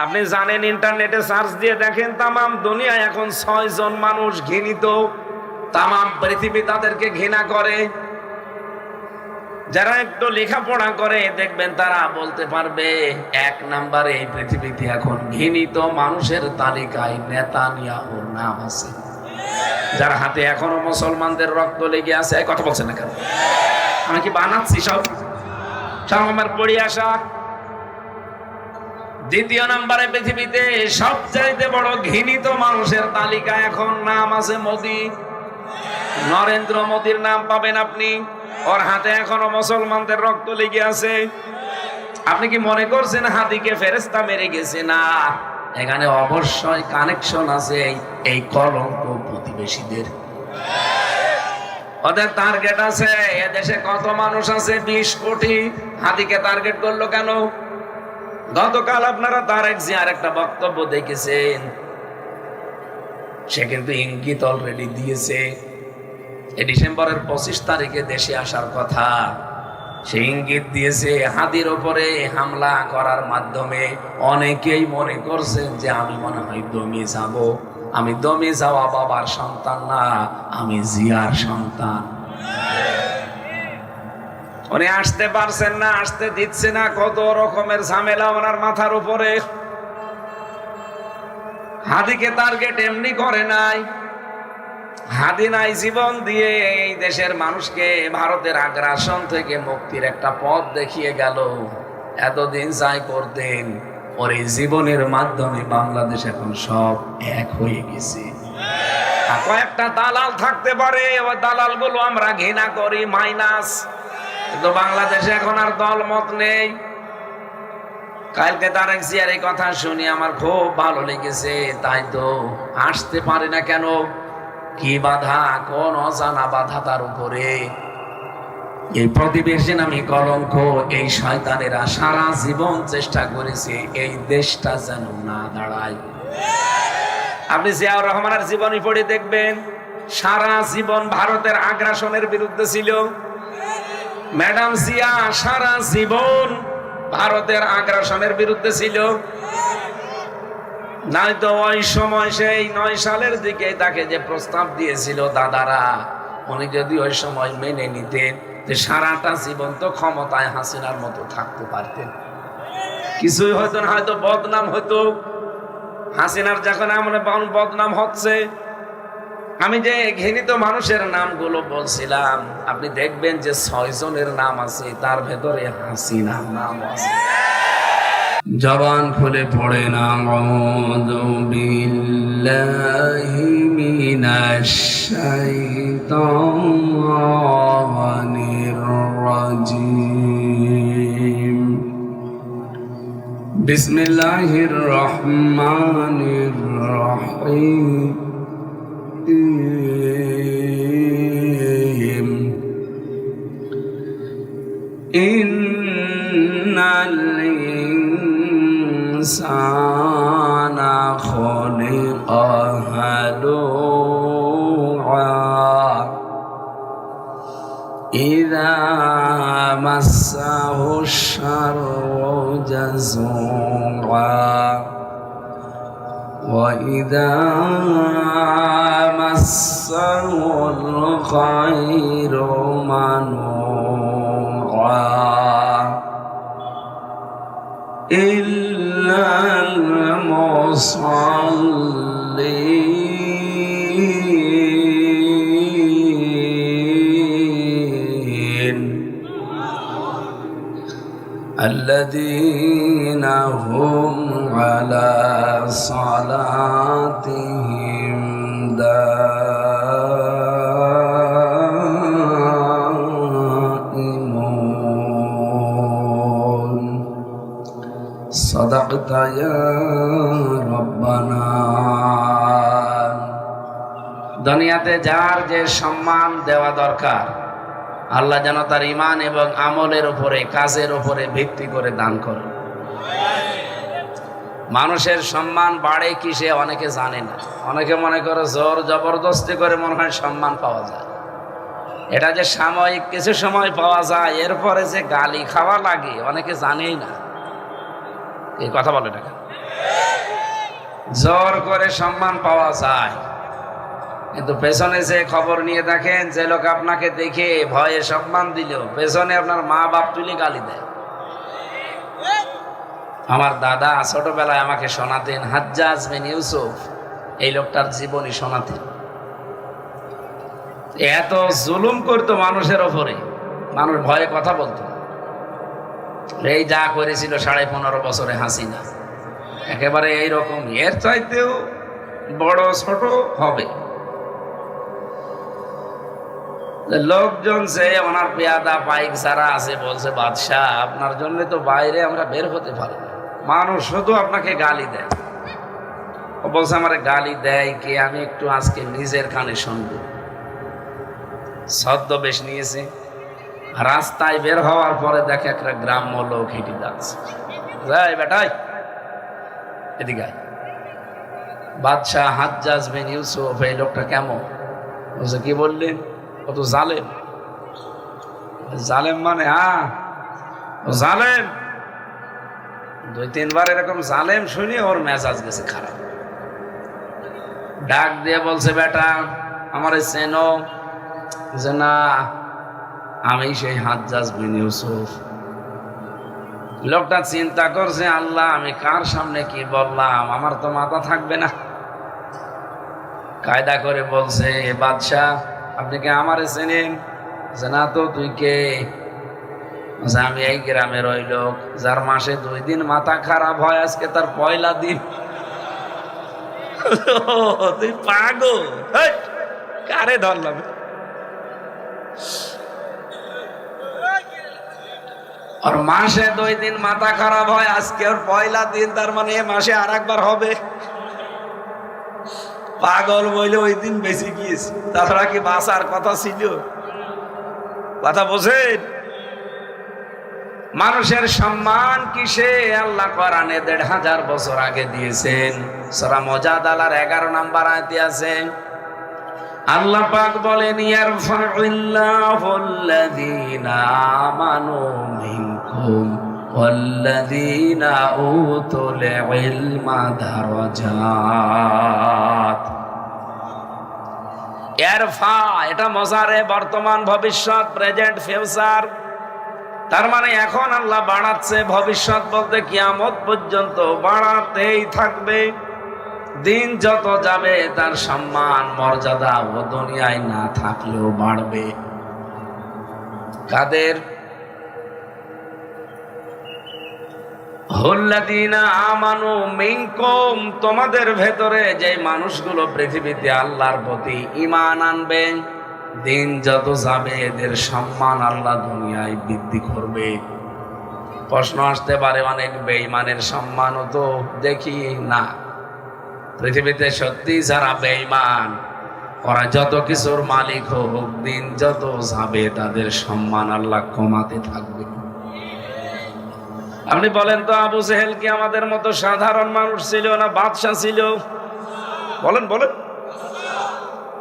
আপনি জানেন, ইন্টারনেটে সার্চ দিয়ে দেখেন, তামাম দুনিয়ায় এখন 6 জন মানুষ ঘৃণিত। তামাম পৃথিবী তাদেরকে ঘৃণা করে। যারা একটু লেখাপড়া করে দেখবেন তারা বলতে পারবে 1 নম্বরে এই পৃথিবীতে এখন ঘৃণিত মানুষের তালিকায় নেতানিয়াহুর নাম আছে। যার হাতে এখনো মুসলমানদের রক্ত লেগে আছে। কথা বলছেন না কেন? আমি কি বানাচ্ছি? সব আমার পড়ে আসা। 2 নম্বরে পৃথিবীতে সবচাইতে বড় ঘৃণিত মানুষের তালিকায় এখন নাম আছে মোদি। নরেন্দ্র মোদির নাম পাবেন আপনি। ওর হাতে এখনো মুসলমানদের রক্ত লেগে আছে। আপনি কি মনে করছেন হাদিকে ফেরেশতা মেরে গেছে? না, এখানে অবশ্যই কানেকশন আছে এই কলঙ্ক প্রতিবেশীদের। ওদের টার্গেট আছে। এদেশে কত মানুষ আছে? 20 কোটি। হাদিকে টার্গেট করলো কেন? গতকাল আপনারা তারেক জিয়ার একটা বক্তব্য দেখেছেন। সে কিন্তু ইঙ্গিত অলরেডি দিয়েছে এই ডিসেম্বরের 25 তারিখে দেশে আসার কথা। সে ইঙ্গিত দিয়েছে হাদির উপরে হামলা করার মাধ্যমে অনেকেই মনে করছেন যে আমি মনে হয় দমে যাব। আমি দমে যাওয়া বাবার সন্তান না, আমি জিয়ার সন্তান। উনি আসতে পারছেন না, আসতে দিচ্ছে না। কত রকমের ঝামেলা ওনার মাথার উপরে। হাদিকে টার্গেট এমনি করে নাই। হাদি নাই জীবন দিয়ে এই দেশের মানুষকে ভারতের আগ্রাসন থেকে মুক্তির একটা পথ দেখিয়ে গেল। এতদিন যাই করতেন, ওর এই জীবনের মাধ্যমে বাংলাদেশ এখন সব এক হয়ে গেছে। কয়েকটা দালাল থাকতে পারে, ওই দালাল গুলো আমরা ঘৃণা করি, মাইনাস। কিন্তু বাংলাদেশে এখন আর দলমত নেই। কালকে তারেক জিয়ার এই কথা শুনি আমার খুব ভালো লেগেছে। তাই তো আসতে পারে না কেন? কি বাধা? কোন অজানা বাধা তার উপরে? এই প্রতিবেশী নামী কলঙ্ক, এই শয়তানেরা সারা জীবন চেষ্টা করেছে এই দেশটা যেন না দাঁড়ায়। আপনি জিয়াউর রহমানের জীবনী পড়ে দেখবেন, সারা জীবন ভারতের আগ্রাসনের বিরুদ্ধে ছিল। ম্যাডাম জিয়া সারা জীবন ভারতের আগ্রাসনের বিরুদ্ধে ছিল। নাই তো ওই সময় সেই 9 সালের দিকে তাকে যে প্রস্তাব দিয়েছিল দাদারা, উনি যদি ওই সময় মেনে নিতেন, যে সারাটা জীবন তো ক্ষমতায় হাসিনার মতো থাকতে পারতেন। কিছুই হয়তো না, হয়তো বদনাম হতো। হাসিনার যখন এমন বদনাম হচ্ছে, আমি যে ঘৃণিত মানুষের নামগুলো বলছিলাম, আপনি দেখবেন যে 6 জনের নাম আছে, তার ভেতরে হাসিনার নাম আছে। জবান খুলে পড়ে না, আউযু বিল্লাহি মিনাশ শাইতানির রাজিম। বিসমিল্লাহির রহমানির রহিম। ইন্নাল ইনসানা খুলিকা হালুআ ইযা মাসসাহু শাররু জাযুআ وَإِذَا مَسَّهُ الْخَيْرُ مَنُوعًا إِلَّا الْمُصَلِّينَ الَّذِينَ هُمْ عَلَى صلاتهم دائمون صدقت يا ربنا। দুনিয়াতে যার যে সম্মান দেওয়া দরকার, আল্লাহ যেন তার ঈমান এবং আমলের উপরে, কাজের উপরে ভিত্তি করে দান করে। মানুষের সম্মান বাড়ে কিসে অনেকে জানে না। অনেকে মনে করে জোর জবরদস্তি করে মনে হয় সম্মান পাওয়া যায়। এটা যে সাময়িক কিছু সময় পাওয়া যায়, এরপরে যে গালি খাওয়া লাগে অনেকে জানেই না। এই কথা বলে না। জোর করে সম্মান পাওয়া যায়, কিন্তু পেছনে যে খবর নিয়ে দেখেন, যে লোক আপনাকে দেখে ভয়ে সম্মান দিল, পেছনে আপনার মা বাপ তুলে গালি দেয়। আমার দাদা ছোটবেলায় আমাকে শোনাতেন, হাজ্জাজ বিন ইউসুফ, এই লোকটার জীবনী শোনাতেন। এত জুলুম করতো মানুষের ওপরে, মানুষ ভয়ে কথা বলতো। এই যা করেছিল 15.5 বছরে হাসিনা, একেবারে এইরকম, এর চাইতেও বড় ছোট হবে। লোকজন যে ওনার পেয়াদা পাইক যারা আছে বলছে, বাদশাহ আপনার জন্য তো বাইরে আমরা বের হতে পারি না, মানুষ শুধু আপনাকে গালি দেয়। ও বলছে আমার গালি দেয় কে, আমি একটু আজকে নিজের কানে শুনবো। ছদ্মবেশ নিয়েছে, রাস্তায় বের হওয়ার পরে দেখে একটা গ্রাম্য লোক হেঁটে যাচ্ছে। যাই বেটাই এদিকে আয়। বাদশাহ হাজ্জাজ বিন ইউসুফ, এই লোকটা কেমন? বলছে কি বললেন? ও তো জালেম। জালেম মানে? হ্যাঁ জালেম। 2-3 বার এরকম জালেম শুনি ওর মেজাজ গেছে খারাপ। ডাক দিয়ে বলছে, বেটা আমার চেনো? যে না, আমি সেই হাজ্জাজ বিন ইউসুফ। লোকটা চিন্তা করছে, আল্লাহ আমি কার সামনে কি বললাম, আমার তো মাথা থাকবে না। কায়দা করে বলছে, বাদশাহ আপনি কি আমারে চেনেন? যে না তো, তুই কে? আমি এই গ্রামের ওই লোক যার মাসে 2 দিন মাথা খারাপ হয়, আজকে তার পয়লা দিন। তুই পাগল, কারে ধরলাম? আর মাসে 2 দিন মাথা খারাপ হয়, আজকে ওর পয়লা দিন, তার মানে এ মাসে আর একবার হবে। পাগল বইলে ওই দিন বেশি গিয়েছে, তাছাড়া কি বাঁচার কথা ছিল? কথা বোঝেন? মানুষের সম্মান কিসে? আল্লাহ কোরআনে 1500 বছর আগে দিয়েছেন। সূরা মুজাদালার 11 নম্বর আয়াতে আছে, আল্লাহ পাক বলেন, ইয়ারফাউল্লাহুল্লাযীনা আমানু মিনকুম ওয়াল্লাযীনা উতুল ইলমা দারাজাত। ইয়ারফা, এটা মজারে, বর্তমান, ভবিষ্যৎ, প্রেজেন্ট, ফিউচার। তার মানে এখন আল্লাহ বাড়াচ্ছে, ভবিষ্যৎ বলতে কিয়ামত পর্যন্ত বাড়াতেই থাকবে। দিন যত যাবে তার সম্মান মর্যাদা ও দুনিয়ায় না থাকলেও বাড়বে। কাদের? হুল্লাযীনা আমানু মিনকুম, তোমাদের ভেতরে যে মানুষগুলো পৃথিবীতে আল্লাহর প্রতি ঈমান আনবে, দিন যত যাবে এদের সম্মান আল্লাহ দুনিয়ায় বৃদ্ধি করবে। প্রশ্ন আসতে পারে, অনেক বেঈমানের সম্মানও তো দেখি না পৃথিবীতে। সত্যি যারা বেঈমান, ওরা যত কিছুর মালিক হোক, দিন যত যাবে তাদের সম্মান আল্লাহ কমাতে থাকবে। আপনি বলেন তো, আবু জেহেল কি আমাদের মতো সাধারণ মানুষ ছিল না বাদশা ছিল? বলেন বলেন।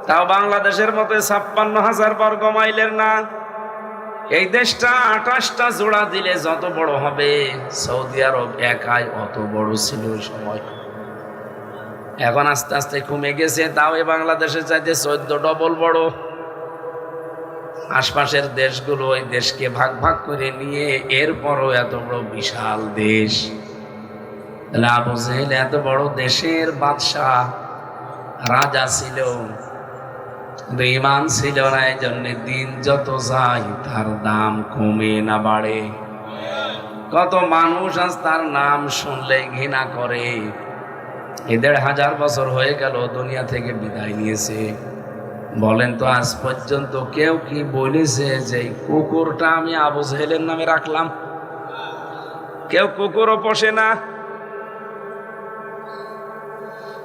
তাও বাংলাদেশের মতো 56,000 বর্গ মাইলের না। এই দেশটা 28টা জোড়া দিলে যত বড় হবে, সৌদি আরব একাই অত বড় ছিল ওই সময়। এখন আস্তে আস্তে কমে গেছে, তাও এই বাংলাদেশের চাইতে 14 ডবল বড়। আশপাশের দেশগুলো ওই দেশকে ভাগ ভাগ করে নিয়ে এরপরও এত বড় বিশাল দেশ। তাহলে আবু জেহেল এত বড় দেশের বাদশাহ, রাজা ছিল, ঈমান ছিল না। এই জন্য দিন যত যায় তার দাম কমে না বাড়ে। কত মানুষ আজ তার নাম শুনলে ঘৃণা করে। 1500 বছর হয়ে গেল দুনিয়া থেকে বিদায় নিয়েছে। বলেন তো, আজ পর্যন্ত কেউ কি বলেছে যে কুকুরটা আমি আবু জেহেলের নামে রাখলাম? কেউ কুকুরও পোষে না।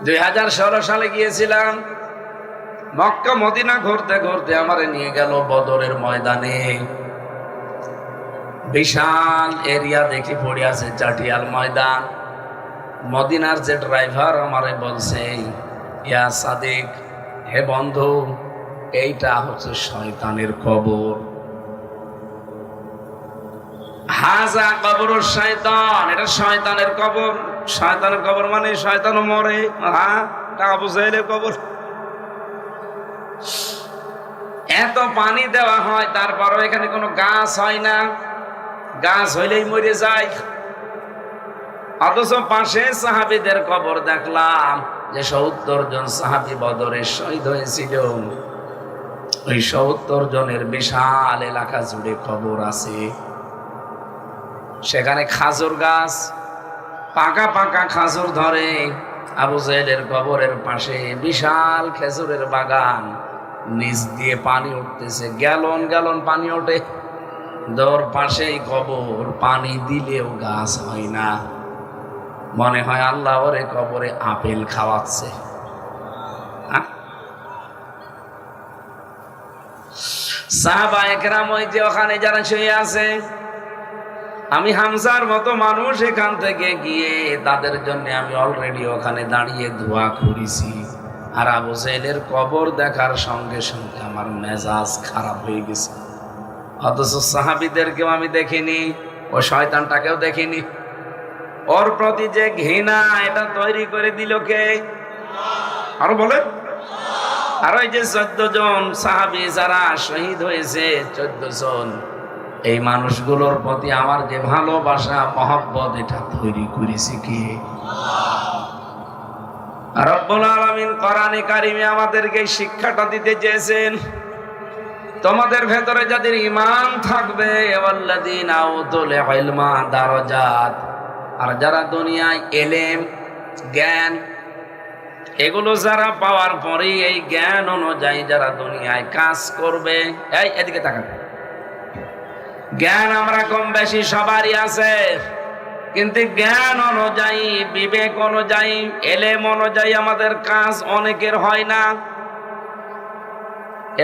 2016 সালে গিয়েছিলাম মক্কা মদিনা ঘুরতে ঘুরতে, আমারে নিয়ে গেল বদরের ময়দানে। বিশাল এরিয়া দেখি পড়ে আছে, চাটিয়াল ময়দান। মদিনার যে ড্রাইভার আমারে বলছে, ইয়া সাদিক, হে বন্ধু, এইটা হচ্ছে শয়তানের কবর। হাজা কবরুশ শয়তান, এটা শয়তানের কবর। শয়তানের কবর মানে শয়তানও মরে। হ্যাঁ, এটা আবু জাহেলের কবর। এত পানি দেওয়া হয়, তারপরও এখানে কোনো গাছ হয় না, গাছ হইলেই মরে যায়। অথচ পাশে সাহাবীদের কবর দেখলাম যে ৭০ জন সাহাবী বদরে শহীদ হয়েছিল। ওই ৭০ জনের বিশাল এলাকা জুড়ে কবর আছে। সেখানে খাজুর গাছ, পাকা পাকা খাজুর ধরে। আবু জাহেলের কবরের পাশে বিশাল খেজুরের বাগান, নিচ দিয়ে পানি উঠতেছে, গ্যালন গ্যালন পানি ওঠে। দর পাশেই কবর, পানি দিলেও গাছ হয় না। মনে হয় আল্লাহ ওরে কবরে আপেল খাওয়াচ্ছে। সাহাবা একরাম ওই যে ওখানে যারা শুয়ে আছে, আমি হামজার মতো মানুষ এখান থেকে গিয়ে তাদের জন্য আমি অলরেডি ওখানে দাঁড়িয়ে দোয়া করেছি। আর আবু জাহেলের কবর দেখার সঙ্গে সঙ্গে আমার মেজাজ খারাপ হয়ে গেছে। অথচ সাহাবীদেরকেও আমি দেখিনি, ও শয়তানটাকেও দেখিনি। ওর প্রতি যে ঘৃণা, এটা তৈরি করে দিল কে? আরো বলে। আর ওই যে 14 জন সাহাবী যারা শহীদ হয়েছে, 14 জন, এই মানুষগুলোর প্রতি আমার যে ভালোবাসা, মহব্বত, এটা তৈরি করেছে কে? রব্বুল আলামিন কোরআনে কারিমে আমাদেরকে শিক্ষাটা দিতে চেয়েছেন, তোমাদের ভেতরে যাদের ঈমান থাকবে, ওয়াল্লাযীনা উতুল ইলমা দারাজাত, আর যারা দুনিয়ায় এলেম, জ্ঞান, এগুলো যারা পাওয়ার পরে এই জ্ঞান অনুযায়ী যারা দুনিয়ায় কাজ করবে। এই এদিকে তাকান। জ্ঞান আমরা কম বেশি সবারই আছে, কিন্তু জ্ঞান অনুযায়ী, বিবেক অনুযায়ী, এলেম অনুযায়ী আমাদের কাজ অনেকের হয় না।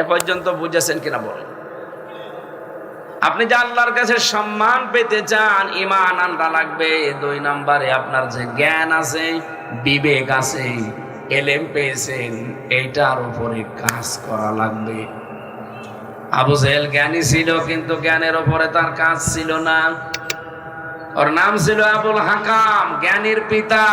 এ পর্যন্ত বুঝেছেন কিনা বলেন? আপনি যে আল্লাহর কাছে সম্মান পেতে চান, ঈমান আনতে লাগবে। 2 নম্বরে আপনার যে জ্ঞান আছে, বিবেক আছে, এলেম পেয়েছেন, এইটার উপরে কাজ করা লাগবে। আবু জাহেল জ্ঞানী ছিল, কিন্তু জ্ঞানের উপরে তার কাজ ছিল না। ওর নাম ছিল আবুল হাকাম, জ্ঞানীর পিতা,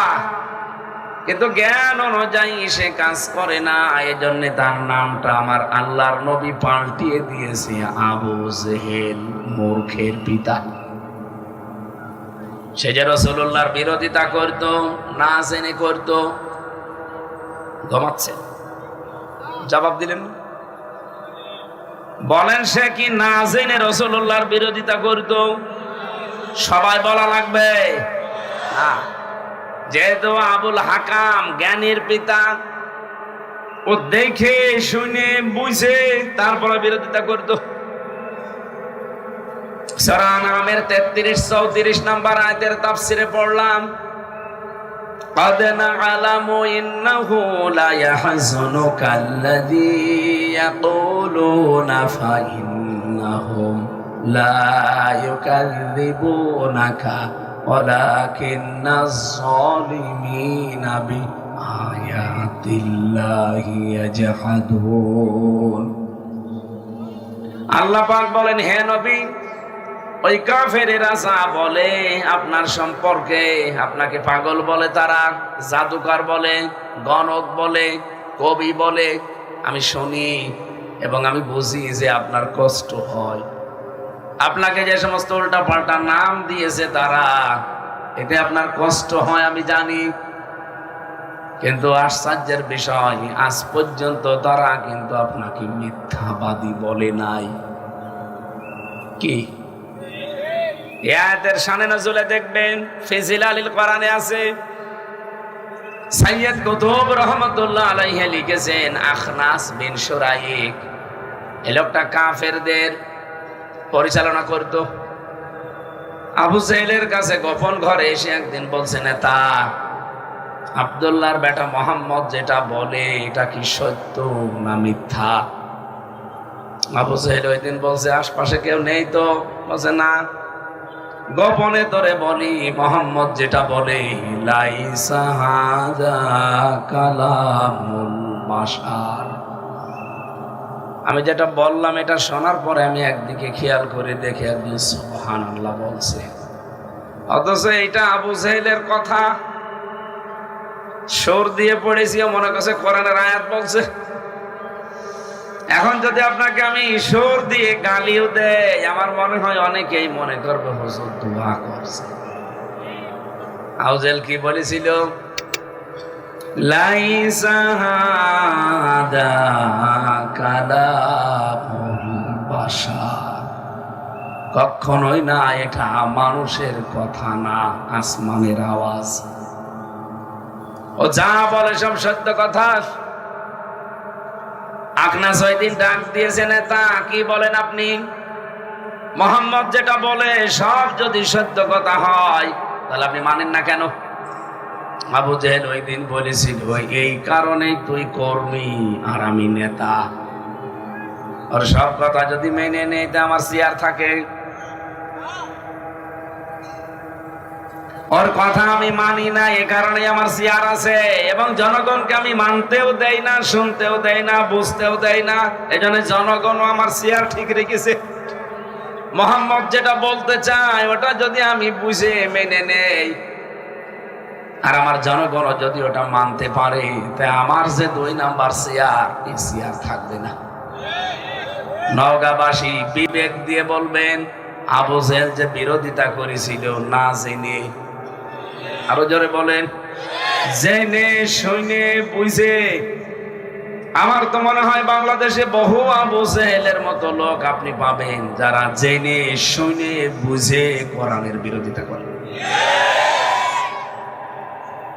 কিন্তু জ্ঞান অনুযায়ী সে কাজ করে না। এজন্য তার নামটা আমার আল্লাহর নবী পাল্টিয়ে দিয়েছে আবু জেহেল, মূর্খের পিতা। সে যে রাসূলুল্লাহর বিরোধিতা করত, না জেনে করত। ঘুমাচ্ছে, জবাব দিলেন? বলেন, সে কি না জেনে রাসূলুল্লাহর বিরোধিতা করত? সবাই বলা লাগবে না। যেহেতু আবুল হাকাম জ্ঞানীর পিতা, ও দেখে শুনে বুঝে তারপরে বিরোধিতা করত। সূরা আনআমের 33-34 নম্বর আয়াতের তাফসিরে পড়লাম, قد نعلم إنه لا يحزنك الذي يقولون فإنهم لا يكذبونك ولكن الظالمين بآيات الله يجحدون। আল্লাহ পাক বলেন, হে নবী, ওই কাফেরেরা যা বলে আপনার সম্পর্কে, আপনাকে পাগল বলে, তারা জাদুকর বলে, গণক বলে, কবি বলে, আমি শুনি এবং আমি বুঝি যে আপনার কষ্ট হয়। আপনাকে যে সমস্ত উল্টা পাল্টা নাম দিয়েছে তারা, এতে আপনার কষ্ট হয় আমি জানি। কিন্তু আশ্চর্যের বিষয়, আজ পর্যন্ত তারা কিন্তু আপনাকে মিথ্যাবাদী বলে নাই। কি আয়াতের শানে নজুলে দেখবেন, ফিজিলালিল কোরআনে আছে। সাইয়্যিদ কুতুব রহমাতুল্লাহ আলাইহি লিখেছেন, আখনাস বিন শুরাইক, এই লোকটা কাফেরদের পরিচালনা করত। আবু জাহেলের কাছে গোপন ঘরে এসে একদিন বলছে, নেতা, আব্দুল্লাহর বেটা মোহাম্মদ যেটা বলে এটা কি সত্য না মিথ্যা? আবু জাহেল ওই দিন বলছে, আশপাশে কেউ নেই তো? বলছে, না। গোপনে তোরে বলি, মোহাম্মদ যেটা বলে, লাইসা হাযা কালামুল বাশার। আমি যেটা বললাম এটা শোনার পরে আমি একদিকে খেয়াল করে দেখে একদিন সুবহানাল্লাহ বলছে, অথচ এটা আবু জাহেলের কথা। সুর দিয়ে পড়েছি, মনে করছে কোরআনের আয়াত বলছে। এখন যদি আপনাকে আমি সুর দিয়ে গালিও দেই, আমার মনে হয় অনেকেই মনে করবে হুজুর দোয়া করছে। আউজেল কি বলেছিল? লাইসা হাদা কালামুল বাশার, কখনোই না এটা মানুষের কথা না, আসমানের আওয়াজ। ও যা বলে সব সত্য কথা। আকনা 6 দিন ডাক দিয়েছে নেতা, কি বলেন আপনি? মোহাম্মদ যেটা বলে সব যদি সত্য কথা হয় তাহলে আপনি মানেন না কেন? আবু জেহেল ওই দিন বলেছিল, এই কারণেই তুই কর্মী আর আমি নেতা। আর সব কথা যদি মেনে নেই তা আমার চেয়ার থাকে। ওর কথা আমি মানি না, এ কারণে আমার চেয়ার আছে। এবং জনগণকে আমি মানতেও দেই না, শুনতেও দেই না, বুঝতেও দেই না। এজন্য জনগণও আমার চেয়ার ঠিক রেখেছে। মোহাম্মদ যেটা বলতে চায় ওটা যদি আমি বুঝে মেনে নেই, আর আমার জনগণও যদি ওটা মানতে পারে, তাই আমার যে 2 নাম্বার চেয়ার, এই চেয়ার থাকবে না। নওগাঁবাসী বিবেক দিয়ে বলবেন, আবু জেহেল যে বিরোধিতা করেছিল না জেনে, আরো জোরে বলেন, জেনে শুনে বুঝে। আমার তো মনে হয় বাংলাদেশে বহু আবু জেহেলের মতো লোক আপনি পাবেন যারা জেনে শুনে বুঝে কোরআনের বিরোধিতা করে।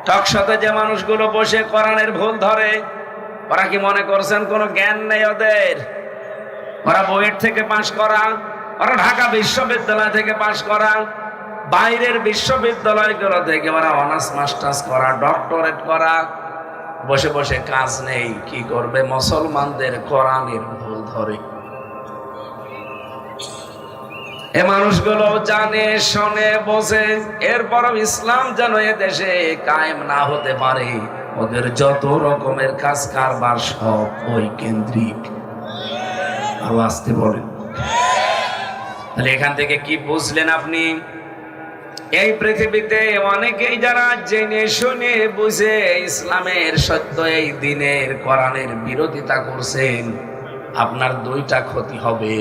টকশোতে যে মানুষগুলো বসে কোরআনের ভুল ধরে, ওরা কি মনে করছেন কোনো জ্ঞান নেই ওদের? ওরা বুয়েট থেকে পাশ করা, ওরা ঢাকা বিশ্ববিদ্যালয় থেকে পাশ করা, বাইরের বিশ্ববিদ্যালয়গুলো থেকে ওরা অনার্স মাস্টার্স করা, ডক্টরেট করা। বসে বসে কাজ নেই, কি করবে? মুসলমানদের কোরআনের ভুল ধরে। এ মানুষগুলো জানে শোনে বোঝে, এরপরও ইসলাম যেন এ দেশে কায়েম না হতে পারে, ওদের যত রকমের কাজ কারবার সব ওই কেন্দ্রিক। আরো আসতে বলেন। তাহলে এখান থেকে কি বুঝলেন আপনি? এই পৃথিবীতে অনেকেই যারা জেনে শুনে বুঝে ইসলামের সত্য এই দিনের কোরআনের বিরোধিতা করছেন, আপনার 2টা ক্ষতি হবে।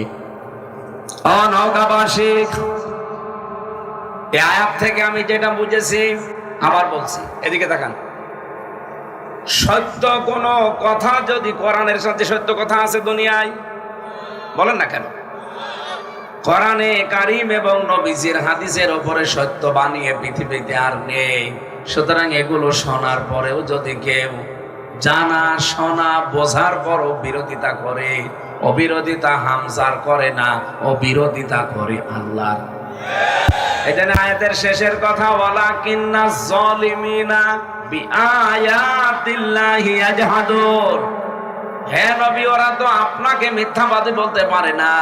নওগাঁবাসী, এই আয়াত থেকে আমি যেটা বুঝেছি আবার বলছি, এদিকে তাকান। সত্য কোন কথা যদি কোরআনের সাথে সত্য কথা আছে দুনিয়ায়, বলেন না কেন? কোরআনে কারিম এবং নবীজির হাদিসের উপরে সত্য বানিয়ে পৃথিবীতে আর নেই। সুতরাং এগুলো শোনার পরেও যদি কেউ জানা শোনা বোঝার পরও বিরোধিতা করে, অবিরোধিতা হামজার করে না, অবিরোধিতা করে আল্লাহর। এটা আয়াতের শেষের কথা, ওয়ালাকিন্নাজ যালিমিনা বিআয়াতিল্লাহি ইয়াজহাদুন। হে নবী, ওরা তো আপনাকে মিথ্যাবাদী বলতে পারে না,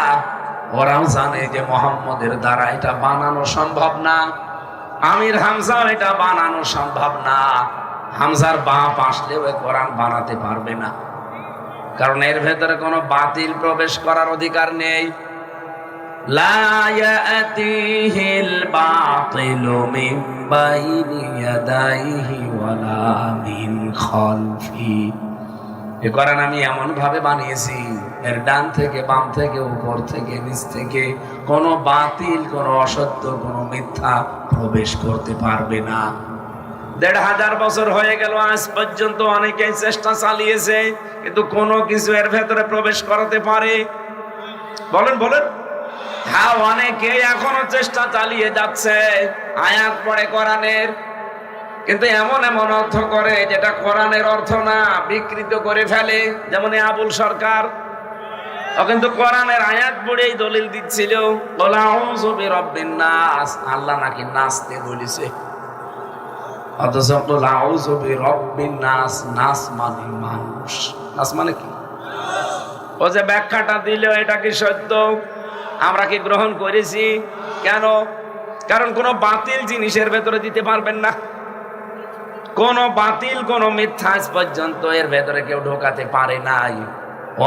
ওরাও জানে যে মুহাম্মদের দ্বারা এটা বানানো সম্ভব না, আমির হামজা এটা বানানো সম্ভব না। হামজার বাপ আসলেও কোরআন বানাতে পারবে না, কারণ এর ভেতরে কোনো বাতিল প্রবেশ করার অধিকার নেই। লা ইয়াতিহিল বাতিলু মিন বাইনি ইয়াদাইহি ওয়ালা মিন খালফি। এই কোরআন আমি এমন ভাবে বানিয়েছি, এর ডান থেকে বাম থেকে উপর থেকে নিচ থেকে কোনো বাতিল, কোনো অসত্য, কোনো মিথ্যা প্রবেশ করতে পারবে না। 1500 বছর হয়ে গেল, আজ পর্যন্ত অনেকেই চেষ্টা চালিয়েছে, কিন্তু কোনো কিছু এর ভেতরে প্রবেশ করাতে পারে? বলেন বলেন। হ্যাঁ, অনেকেই এখনো চেষ্টা চালিয়ে যাচ্ছে, আয়াত পড়ে কোরআনের, কিন্তু এমন এমন অর্থ করে যেটা কোরআনের অর্থ না, বিকৃত করে ফেলে। যেমন আবুল সরকার, ও কিন্তু কোরআনের আয়াত পড়েই দলিল দিচ্ছিল, ওলা আউযু বিরাব্বিন নাস, আল্লাহ নাকি নাচতে বলেছে। অথচ ওলা আউযু বিরাব্বিন নাস, নাস মানে মানুষ। নাস মানে কি? ও যে ব্যাখ্যাটা দিল, এটা কি সত্য? আমরা কি গ্রহণ করেছি? কেন? কারণ কোনো বাতিল জিনিসের ভেতরে দিতে পারবেন না, কোন বাতিল, কোন মিথ্যা আজ পর্যন্ত এর ভেতরে কেউ ঢোকাতে পারে নাই।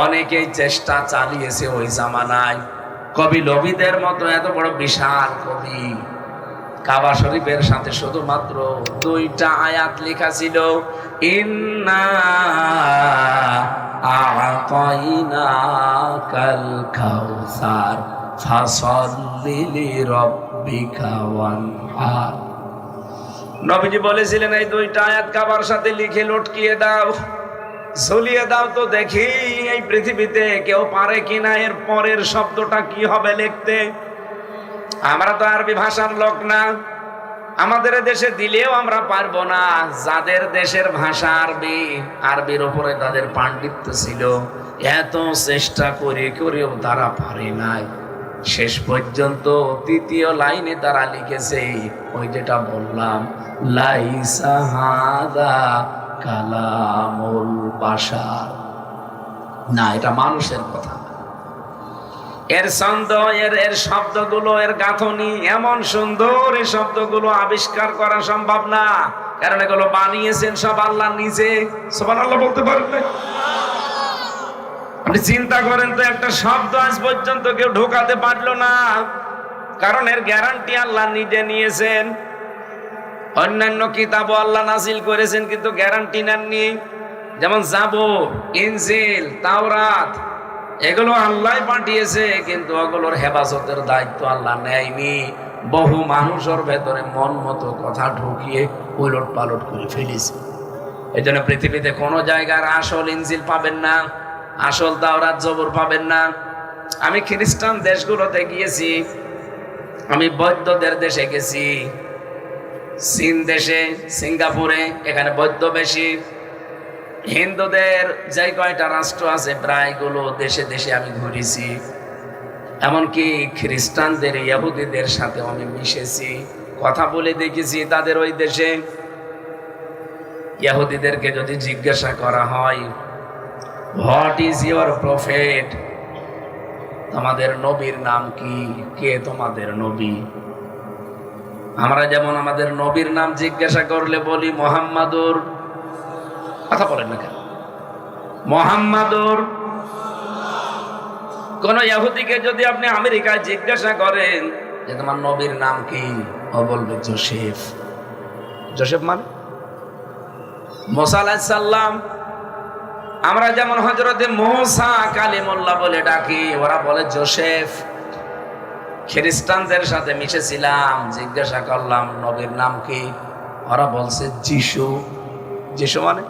অনেকেই চেষ্টা চালিয়েছে ওই জামানায়। কবি লবিদের মতো এত বড় বিশাল কবি, কাবা শরীফের সাথে শুধুমাত্র 2টা আয়াত লেখা ছিল, ইন্না আ'তাইনাকাল কাউসার ফাসাল্লি লিরাব্বিকা ওয়ানহার। নবীজি বলেছিলেন এই 2টা আয়াত কাবার সাথে লিখে লটকিয়ে দাও, ঝুলিয়ে দাও, তো দেখি এই পৃথিবীতে কেউ পারে কিনা এর পরের শব্দটা কি হবে লিখতে। আমরা তো আরবি ভাষার লোক না, আমাদের দেশে দিলেও আমরা পারবো না। যাদের দেশের ভাষা আরবি, আরবির উপরে তাদের পাণ্ডিত্য ছিল, এত চেষ্টা করে করেও তারা পারে নাই। শেষ পর্যন্ত 3য় লাইনে তারা লিখেছে ওই যেটা বললাম, লাইসা হাদা কালামুল বাশার, না এটা মানুষের কথা। এর ছন্দ, এর শব্দগুলো, এর গাঁথনি এমন সুন্দর, এই শব্দগুলো আবিষ্কার করা সম্ভব না, কারণ এগুলো বানিয়েছেন সব আল্লাহ নিজে। সুবহানাল্লাহ বলতে পারবেন? আপনি চিন্তা করেন তো, একটা শব্দ আজ পর্যন্ত কেউ ঢোকাতে পারলো না, কারণ এর গ্যারান্টি আল্লাহ নিজে নিয়েছেন। অন্যান্য কিতাবও আল্লাহ নাজিল করেছেন, কিন্তু গ্যারান্টি নেননি। যেমন জাবুর, ইনজিল, তাওরাত, এগুলো আল্লাহ পাঠিয়েছে, কিন্তু ওগুলোর হেফাজতের দায়িত্ব আল্লাহ নেয়নি। বহু মানুষের ভেতরে মন মতো কথা ঢুকিয়ে উলট পালট করে ফেলেছে। এই জন্য পৃথিবীতে কোনো জায়গার আসল ইনজিল পাবেন না, আসল তাওরাত জবুর পাবেন না। আমি খ্রিস্টান দেশগুলোতে গিয়েছি, আমি বৌদ্ধদের দেশে গেছি, চীন দেশে, সিঙ্গাপুরে, এখানে বৌদ্ধ বেশি। হিন্দুদের যে কয়টা রাষ্ট্র আছে প্রায়গুলো দেশে দেশে আমি ঘুরেছি। এমনকি খ্রিস্টানদের, ইহুদিদের সাথে আমি মিশেছি, কথা বলে দেখেছি। তাদের ওই দেশে ইহুদিদেরকে যদি জিজ্ঞাসা করা হয়, হোয়াট ইজ ইউর প্রফেট, তোমাদের নবীর নাম কি, কে তোমাদের নবী? আমরা যেমন আমাদের নবীর নাম জিজ্ঞাসা করলে বলি মুহাম্মাদুর, কথা বলেন না কেন? মুহাম্মাদুর। কোন ইহুদিকে যদি আপনি আমেরিকায় জিজ্ঞাসা করেন যে তোমার নবীর নাম কি, ও বলবে জোসেফ। জোসেফ মানে মুসা আলাইহিস সালাম। আমরা যেমন হযরতে মুসা কালিমুল্লাহ বলে ডাকি, ওরা বলে জোসেফ। খ্রিস্টানদের সাথে মিশেছিলাম, জিজ্ঞাসা করলাম নবীর নাম কি, ওরা বলছে যিশু। যিশু মানে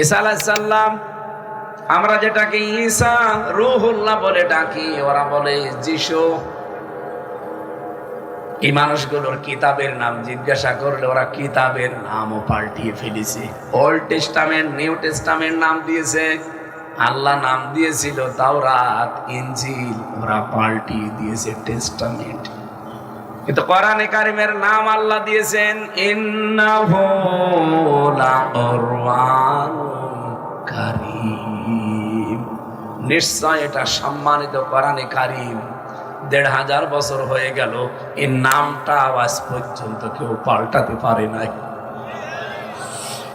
ঈসা আলাইহিস সালাম। আমরা যেটাকে ঈসা রূহুল্লাহ বলে ডাকি, ওরা বলে যিশু। এই মানুষগুলোর কিতাবের নাম জিজ্ঞাসা করলে ওরা কিতাবের নামও পাল্টিয়ে ফেলেছে। ওল্ড টেস্টামেন্ট, নিউ টেস্টামেন্ট নাম দিয়েছে, আল্লাহ নাম দিয়েছিল তাওরাত, ইনজিল, ওরা পাল্টিয়ে দিয়েছে টেস্টামেন্ট। কিন্তু কোরআনে কারিমের নাম আল্লাহ দিয়েছেন ইন্নাহু লাকুরআনুন কারীম। নিশ্চয় এটা সম্মানিত কোরআনে কারীম। ১৫০০ বছর হয়ে গেল, এই নামটা আজ পর্যন্ত কেউ পাল্টাতে পারে নাই।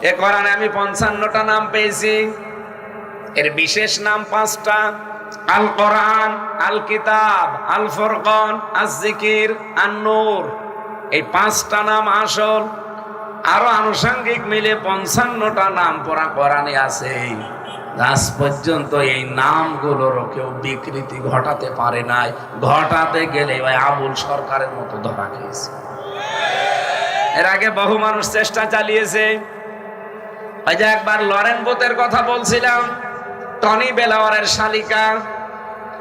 এ কোরআনে আমি ৫৫টা নাম পেয়েছি, এর বিশেষ নাম 5টা। আল কোরআন, আল কিতাব, আল ফুরকান, আজ জিকির, আন নূর, এই 5টা নাম আসল। আরো আনুষঙ্গিক মিলে 55টা নাম পড়া কোরআনে আছে। আজ পর্যন্ত এই নামগুলোর কেউ বিকৃতি ঘটাতে পারে নাই। ঘটাতে গেলে ওই আবুল সরকারের মতো ধরা খেয়েছে। এর আগে বহু মানুষ চেষ্টা চালিয়েছে। ওই যে একবার লরেন বোথের কথা বলছিলাম, টনি বেলাওয়ারের শালিকা,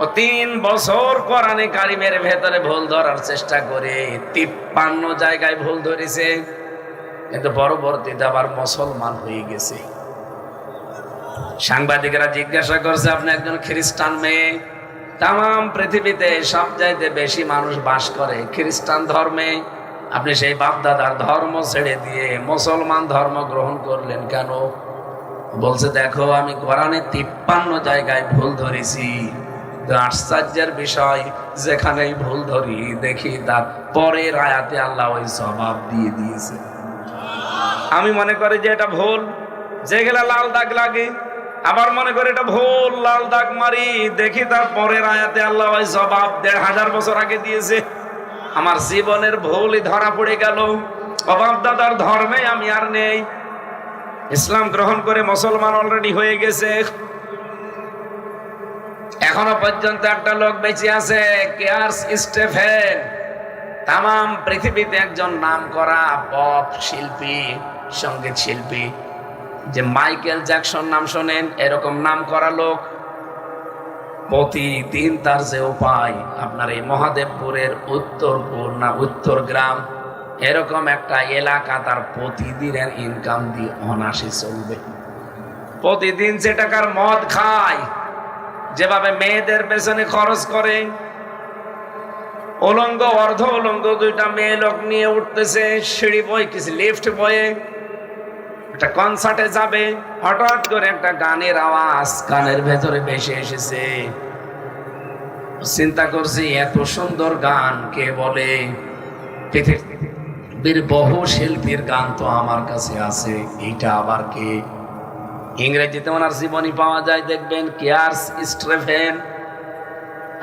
ও 3 বছর কোরআনে কারিমের ভেতরে ভুল ধরার চেষ্টা করে 53 জায়গায় ভুল ধরেছে, কিন্তু পরবর্তীতে আবার মুসলমান হয়ে গেছে। সাংবাদিকেরা জিজ্ঞাসা করছে, আপনি একজন খ্রিস্টান মেয়ে, তাম পৃথিবীতে সবচাইতে বেশি মানুষ বাস করে খ্রিস্টান ধর্মে, আপনি সেই বাপদাদার ধর্ম ছেড়ে দিয়ে মুসলমান ধর্ম গ্রহণ করলেন কেন? বলছে, দেখো আমি কোরআনে 53 জায়গায় ভুল ধরেছি। আশ্চর্যের বিষয়, যেখানেই ভুল ধরি দেখি তার পরের আয়াতে আল্লাহ ওই জবাব দিয়ে দিয়েছে। আমি মনে করি যে এটা ভুল, যেগুলা লাল দাগ লাগে, আবার মনে করি এটা ভুল, লাল দাগ মারি, দেখি তার পরের আয়াতে আল্লাহ ওই জবাব ১৫০০ বছর আগে দিয়েছে। আমার জীবনের ভুলই ধরা পড়ে গেল, বাপ দাদার ধর্মে আমি আর নেই। ইসলাম গ্রহণ করে মুসলমান অলরেডি হয়ে গেছে, এখনো পর্যন্ত একটা লোক বেঁচে আছে, কেয়ার্স স্টেফেন। তাম পৃথিবীতে একজন নাম করা পপ শিল্পী, সঙ্গীত শিল্পী, যে মাইকেল জ্যাকসন নাম শোনেন, এরকম নাম করা লোক প্রতিদিন তার যে উপায়, আপনার এই মহাদেবপুরের উত্তরপুর না উত্তর গ্রাম এরকম একটা এলাকা, তার প্রতিদিনের ইনকাম দিয়ে অনাসে চলবে। প্রতিদিন যে টাকার মদ খায়, যেভাবে মেয়েদের পেছনে খরচ করে, উলঙ্গ অর্ধ উলঙ্গ দুইটা মেয়ে লোক নিয়ে উঠতেছে সিঁড়ি বয়ে, কিছু লিফট বয়ে, একটা কনসার্টে যাবে, হঠাৎ করে একটা গানের আওয়াজ কানের ভেতরে ভেসে এসেছে। চিন্তা করছি এত সুন্দর গান কে বলে, পৃথিবীর বহু শিল্পীর গান তো আমার কাছে আছে, এইটা আবার কে? ইংরেজিতে ওনার জীবনী পাওয়া যায়, দেখবেন কেয়ার্স স্টেফেন।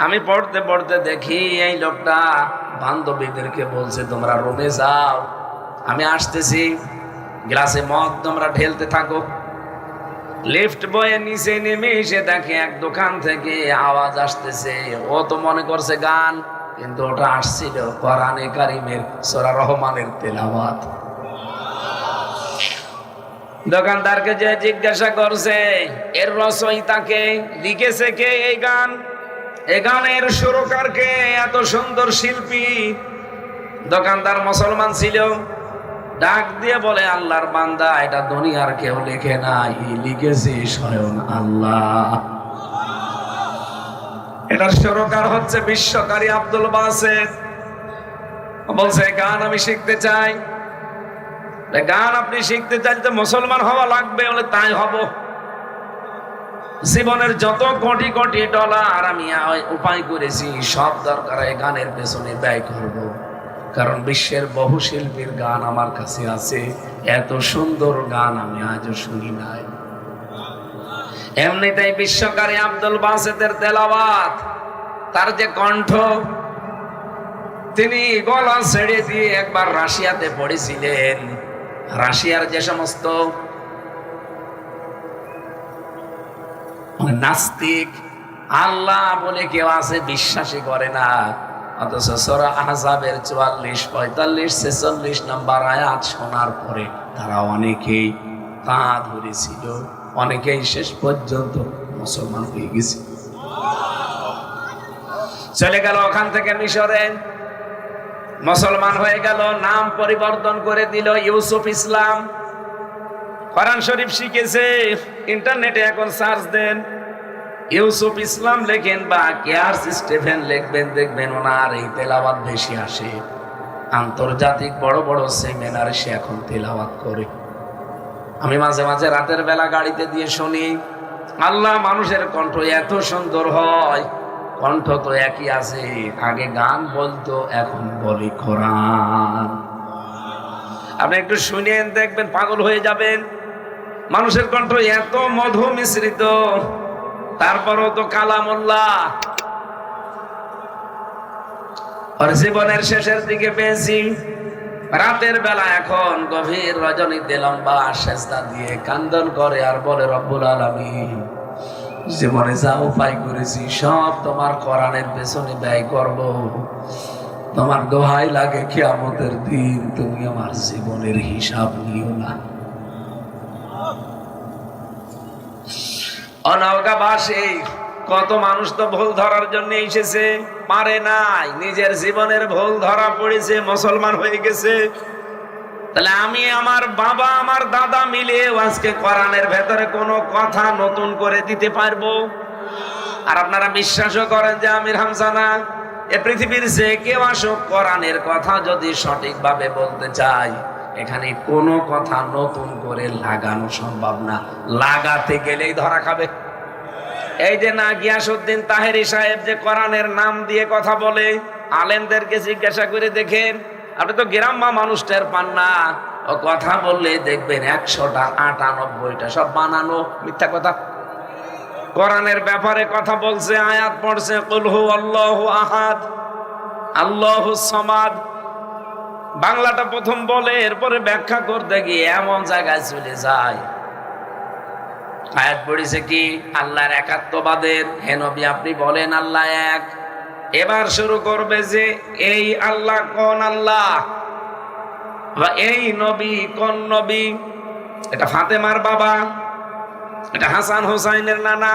আমি পড়তে পড়তে দেখি এই লোকটা বান্ধবীদেরকে বলছে, তোমরা রুমে যাও, আমি আসতেছি, গ্লাসে মদ তোমরা ঢেলতে থাকো। লিফট বয়ে নিচে নেমে এসে দেখে এক দোকান থেকে আওয়াজ আসতেছে। ও তো মনে করছে গান, কিন্তু ওটা আসছিল কোরআনে কারিমের সূরা রহমানের তেলাওয়াত। দোকানদারকে যে জিজ্ঞাসা করছে এর রচয়িতাকে, লিখেছে কে এই গান, এই গানের সুরকার কে, এত সুন্দর শিল্পী? দোকানদার মুসলমান ছিল, ডাক দিয়ে বলে, আল্লাহর বান্দা, এটা দুনিয়ার কেউ লেখে নাই, লিখেছে স্বয়ং আল্লাহ। এটার সুরকার হচ্ছে বিশ্বকারী আব্দুল বাসেত। বলছে গান আমি শিখতে চাই। গান আপনি শিখতে চান তো মুসলমান হওয়া লাগবে। বলে তাই হব, জীবনের যত কোটি কোটি ডলার আমি উপায় করেছি সব দরকার এই গানের পেছনে ব্যয় করব, কারণ বিশ্বের বহু শিল্পীর গান আমার কাছে আছে, এত সুন্দর গান আমি আজও শুনি নাই। এমনিতেই বিশ্বকারী আব্দুল বাসেতের তেলাওয়াত, তার যে কণ্ঠ, তিনি গলা ছেড়ে দিয়ে একবার রাশিয়াতে পড়েছিলেন। রাশিয়ার যে সমস্ত নাস্তিক, আল্লাহ বলে কেউ আছে বিশ্বাসই করে না, অথচ সূরা আহজাবের 44, 45, 46 নম্বর আয়াত শোনার পরে তারা অনেকেই তা ধরেছিল, অনেকেই শেষ পর্যন্ত মুসলমান হয়ে গেছে। চলে গেল ওখান থেকে মিশরে, মুসলমান হয়ে গেল, নাম পরিবর্তন করে দিল ইউসুফ ইসলাম। কোরআন শরীফ শিখেছে, ইন্টারনেটে এখন সার্চ দেন, ইউসুফ ইসলাম লেখেন বা কেয়ার্স স্টেফেন লিখবেন, দেখবেন ওনার এই তেলাওয়াত বেশি আসে। আন্তর্জাতিক বড় বড় সেমিনারে সে এখন তেলাওয়াত করে। আমি মাঝে মাঝে রাতের বেলা গাড়িতে দিয়ে শুনি, আল্লাহ, মানুষের কণ্ঠ এত সুন্দর হয়, কণ্ঠ তো একই আছে, আগে গান বলতো এখন বলে কোরআন। আপনি একটু শুনেন, দেখবেন পাগল হয়ে যাবেন। মানুষের কণ্ঠ এত মধু মিশ্রিত, তারপরও তো কালামুল্লাহ। আর জীবনের শেষের দিকে পেয়েছি, রাতের বেলা এখন গভীর রজনীতে লম্বা সেজদা দিয়ে কান্দন করে আর বলে, রব্বুল আলামিন, জীবনে যা উপায় করেছি সব তোমার কোরআনের পেছনে ব্যয় করব। তোমার দোহাই লাগে, কিয়ামতের দিন তুমি আমার জীবনের হিসাব নিও না। অনৌকাবাসী কত মানুষ তো ভুল ধরার জন্য এসেছে, পারে নাই, নিজের জীবনের ভুল ধরা পড়েছে, মুসলমান হয়ে গেছে। তাহলে আমি, আমার বাবা, আমার দাদা মিলে আজকে কোরআনের ভেতরে কোনো কথা নতুন করে দিতে পারবো? আর আপনারা বিশ্বাসও করেন যে আমির হামজা না, এ পৃথিবীর যে কেউ আসুক, কোরআনের কথা যদি সঠিকভাবে বলতে চাই, এখানে কোনো কথা নতুন করে লাগানো সম্ভব না, লাগাতে গেলেই ধরা খাবে। এই যে না গিয়াসউদ্দিন তাহেরি সাহেব যে কোরআনের নাম দিয়ে কথা বলে, আলেমদেরকে জিজ্ঞাসা করে দেখেন, আপনি তো গ্রাম্য মানুষটার পান না, ও কথা বললে দেখবেন 100টা 98টা সব বানানো মিথ্যা কথা। কোরআনের ব্যাপারে কথা বলছে, আয়াত পড়ছে, কুল হু আল্লাহু আহাদ, আল্লাহুস সামাদ। বাংলাটা প্রথম বলে এরপরে ব্যাখ্যা করতে গিয়ে এমন জায়গায় চলে যায়। আয়াত পড়েছে কি আল্লাহর একাত্মবাদের, হে নবী আপনি বলেন আল্লাহ এক। এবার শুরু করবে যে এই আল্লাহ কোন আল্লাহ, বা এই নবী কোন নবী। এটা ফাতেমার বাবা, এটা হাসান হোসাইনের নানা।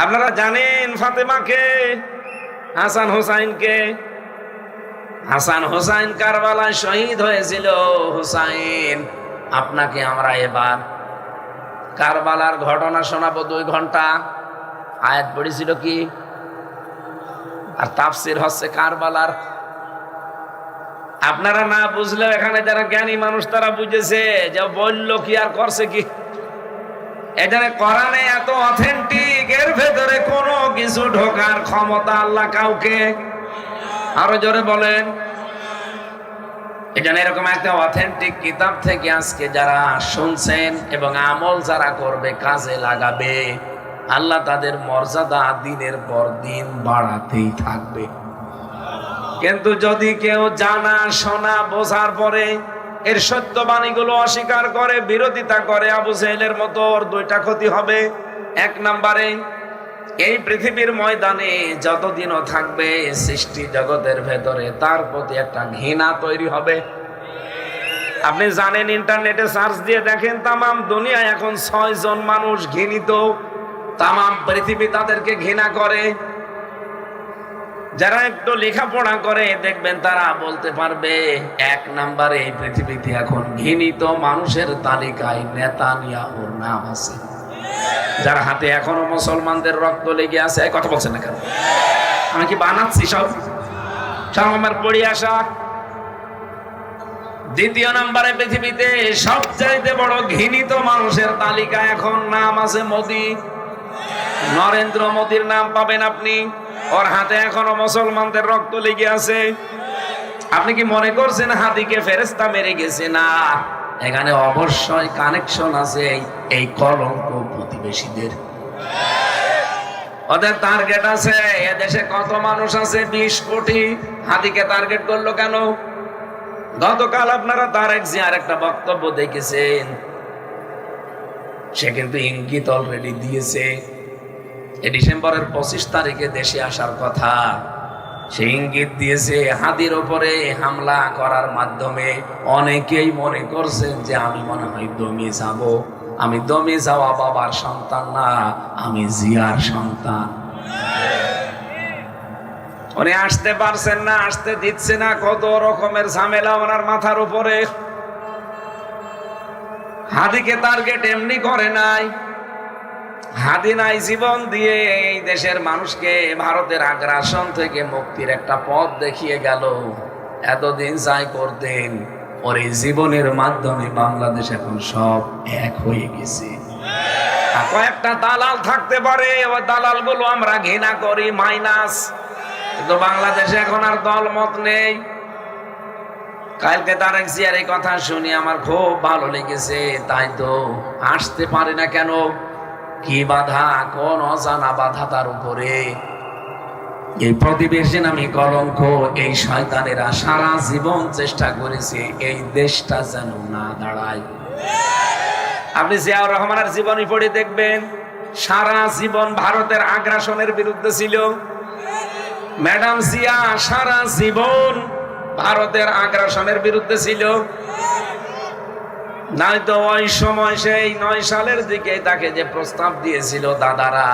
আপনারা জানেন ফাতেমাকে, হাসান হোসাইনকে। হাসান হোসাইন কারবালায় শহীদ হয়েছিল। হোসাইন আপনাকে আমরা এবার কারবালার ঘটনা শোনাবো 2 ঘন্টা। আয়াত পড়েছিল কি, আর তাফসির হচ্ছে কারবালার। আপনারা না বুঝলেও এখানে যারা জ্ঞানী মানুষ তারা বুঝেছে যে বলল কি আর করছে কি। এখানে কোরআনে এত অথেন্টিক, এর ভেতরে কোনো কিছু ঢোকার ক্ষমতা আল্লাহ কাউকে। আরো জোরে বলেন। এজন্য এরকম একটা অথেন্টিক কিতাব থেকে আজকে যারা শুনছেন এবং আমল যারা করবে, কাজে লাগাবে, আল্লাহ তাদের মর্যাদা দিনের পর দিন বাড়াতেই থাকবে। কিন্তু যদি কেউ জানা শোনা বোঝার পরে এর সত্যবাণীগুলো অস্বীকার করে, বিরোধিতা করে, আবু জাহেলের মতো, ওর 2টা ক্ষতি হবে। 1 নম্বরে এই পৃথিবীর ময়দানে যতদিনও থাকবে সৃষ্টি জগতের ভেতরে তার প্রতি একটা ঘৃণা তৈরি হবে। আপনি জানেন, ইন্টারনেটে সার্চ দিয়ে দেখেন, তামাম দুনিয়ায় এখন 6 জন মানুষ ঘৃণিত। তামাম পৃথিবী তাদেরকে ঘৃণা করে। যারা একটু লেখাপড়া করে দেখবেন তারা বলতে পারবে 1 নম্বরে এই পৃথিবীতে এখন ঘৃণিত মানুষের তালিকায় নেতানিয়াহুর নাম আছে। যার হাতে এখনো মুসলমানদের রক্ত লেগে আছে। কথা বলছেন না কেন? আমি কি বানাচ্ছি? সব আমার পড়ে আসা। 2 নম্বরে পৃথিবীতে সবচাইতে বড় ঘৃণিত মানুষের তালিকা এখন নাম আছে মোদি। নরেন্দ্র মোদির নাম পাবেন আপনি। ওর হাতে এখনো মুসলমানদের রক্ত লেগে আছে। আপনি কি মনে করছেন হাদিকে ফেরেশতা মেরে গেছে? না, এখানে অবশ্যই কানেকশন আছে এই কলঙ্ক প্রতিবেশীদের। ওদের টার্গেট আছে। এদেশে কত মানুষ আছে? 20 কোটি। হাদিকে টার্গেট করলো কেন? গতকাল আপনারা তারেক জিয়ার একটা বক্তব্য দেখেছেন। সে কিন্তু ইঙ্গিত অলরেডি দিয়েছে ডিসেম্বরের 25 তারিখে দেশে আসার কথা। সে ইঙ্গিত দিয়েছে হাদির উপরে হামলা করার মাধ্যমে অনেকেই মনে করছেন যে আমি মনে হয় দমে যাব। আমি দমে যাওয়া বাবার সন্তান না, আমি জিয়ার সন্তান। উনি আসতে পারছেন না, আসতে দিচ্ছে না। কত রকমের ঝামেলা ওনার মাথার উপরে। হাদিকে টার্গেট এমনি করে নাই। হাদি নাই জীবন দিয়ে এই দেশের মানুষকে ভারতের আগ্রাসন থেকে মুক্তির একটা পথ দেখিয়ে গেল। এতদিন যাই করতেন, ওর এই জীবনের মাধ্যমে বাংলাদেশ এখন সব এক হয়ে গেছে। কয়েকটা দালাল থাকতে পারে, ওই দালাল গুলো আমরা ঘৃণা করি, মাইনাস। কিন্তু বাংলাদেশে এখন আর দলমত নেই। কালকে তারেক জিয়ার এই কথা শুনি আমার খুব ভালো লেগেছে। তাই তো আসতে পারে না কেন? কি বাধা? কোন অজানা বাধা তার উপরে? এই প্রতিবেশী নামী কলঙ্ক, এই শয়তানেরা সারা জীবন চেষ্টা করেছে এই দেশটা যেন না দাঁড়ায়। আপনি জিয়াউর রহমানের জীবনী পড়ে দেখবেন, সারা জীবন ভারতের আগ্রাসনের বিরুদ্ধে ছিল। ম্যাডাম জিয়া সারা জীবন ভারতের আগ্রাসনের বিরুদ্ধে ছিল। নয়তো ওই সময় সেই 9 সালের দিকে তাকে যে প্রস্তাব দিয়েছিল দাদারা,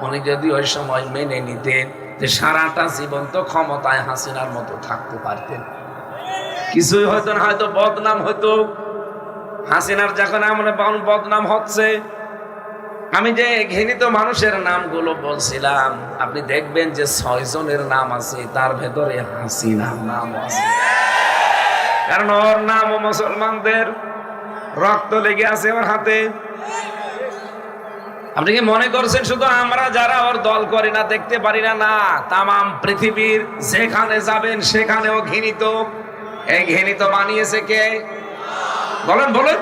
উনি যদি ওই সময় মেনে নিতেন যে সারাটা জীবন তো ক্ষমতায় হাসিনার মতো থাকতে পারতেন, কিছুই হয়তো না, হয়তো বদনাম হতো। হাসিনার যখন এমন বদনাম হচ্ছে, আমি যে ঘৃণিত মানুষের নামগুলো বলছিলাম, আপনি দেখবেন যে 6 জনের নাম আছে, তার ভেতরে হাসিনার নাম আছে। কারণ ওর নাম ও মুসলমানদের রক্ত লেগে আছে ওর হাতে। আপনি কি মনে করছেন শুধু আমরা যারা ওর দল করি না দেখতে পারি না? না, তামাম পৃথিবীর যেখানে যাবেন সেখানেও ঘৃণিত। এই ঘৃণিত বানিয়েছে কে? বলেন বলেন।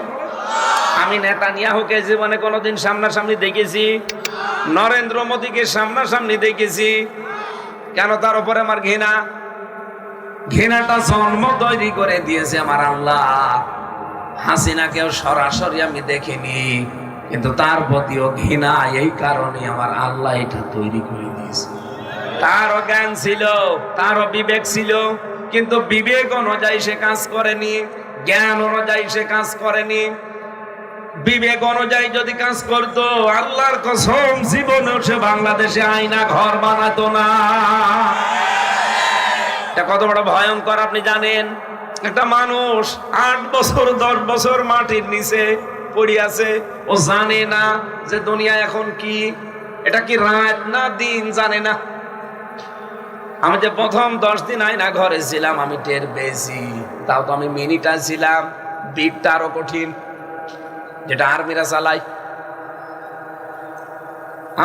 আমি নেতানিয়াহুকে জীবনে কোনোদিন সামনাসামনি দেখেছি? নরেন্দ্র মোদীকে সামনাসামনি দেখেছি? কেন তার উপরে আমার ঘৃণা? ঘৃণাটা জন্ম তৈরি করে দিয়েছে আমার আল্লাহ। হাসিনাকেও সরাসরি আমি দেখিনি, কিন্তু তার প্রতিও ঘৃণা, এই কারণে আমার আল্লাহ এটা তৈরি করে দিয়েছে। তারও জ্ঞান ছিল, তারও বিবেক ছিল, কিন্তু বিবেক অনুযায়ী সে কাজ করেনি, জ্ঞান অনুযায়ী সে কাজ করেনি। বিবেক অনুযায়ী যদি কাজ করতো, আল্লাহর কসম জীবনেও সে বাংলাদেশে আয়না ঘর বানাতো না। এটা কত বড় ভয়ঙ্কর আপনি জানেন? একটা মানুষ 8 বছর 10 বছর মাটির নিচে পড়ে আছে, ও জানে না যে দুনিয়া এখন কি, এটা কি রাত না দিন জানে না। আমি যে প্রথম 10 দিন আয়না ঘরে ছিলাম আমি টের পেয়েছি, তাও তো আমি মিনিটা ছিলাম, বিটটা আরো কঠিন, যেটা আর্মিরা চালায়।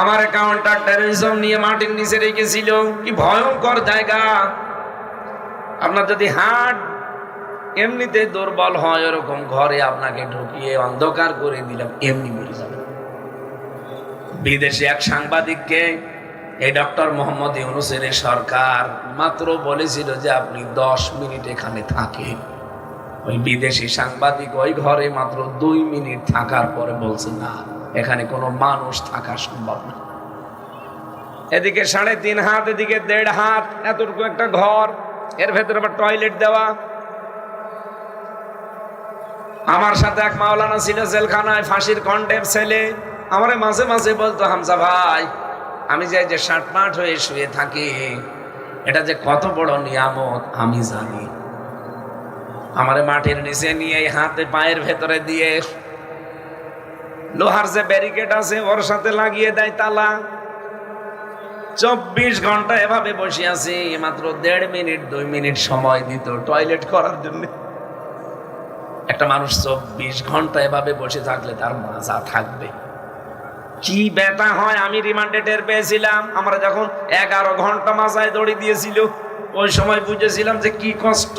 আমার কাউন্টার টেররিজম নিয়ে মাটির নিচে রেখেছিল, কি ভয়ঙ্কর জায়গা। আপনার যদি হার্ট এমনিতে দুর্বল হয়, ওরকম ঘরে আপনাকে ঢুকিয়ে অন্ধকার করে দিলাম, এমনি মরে যাবে। বিদেশে এক সাংবাদিককে এই ডক্টর মোহাম্মদ ইউনূসের সরকার মাত্র বলেছিল যে আপনি 10 মিনিট এখানে থাকেন। ওই বিদেশি সাংবাদিক ওই ঘরে মাত্র 2 মিনিট থাকার পরে বলছে না, এখানে কোনো মানুষ থাকা সম্ভব না। এদিকে 3.5 হাত, এদিকে 1.5 হাত, এতটুকু একটা ঘর, এর ভেতরে আবার টয়লেট দেওয়া। আমার সাথে এক মাওলানা ছিল জেলখানায়, ফাঁসির কন্ডেম ছেলে। আমারে মাঝে মাঝে বলতো, হামজা ভাই, আমি যে 60 হয়ে শুয়ে থাকি, এটা যে কত বড় নিয়ামত আমি জানি। আমারে মাটির নিচে নিয়ে হাতে পায়ের ভেতরে দিয়ে লোহার যে ব্যারিকেড আছে ওর সাথে লাগিয়ে দেয় তালা। 24 ঘন্টা এভাবে বসে আছি, মাত্র 1.5 মিনিট 2 মিনিট সময় দিত টয়লেট করার জন্য। একটা মানুষ 24 ঘন্টা এভাবে বসে থাকলে তার মজা থাকবে, কি ব্যথা হয় আমি রিমান্ডে টের পেয়েছিলাম। আমরা যখন 11 ঘন্টা মাজায় দড়ি দিয়েছিল, ওই সময় বুঝেছিলাম যে কি কষ্ট।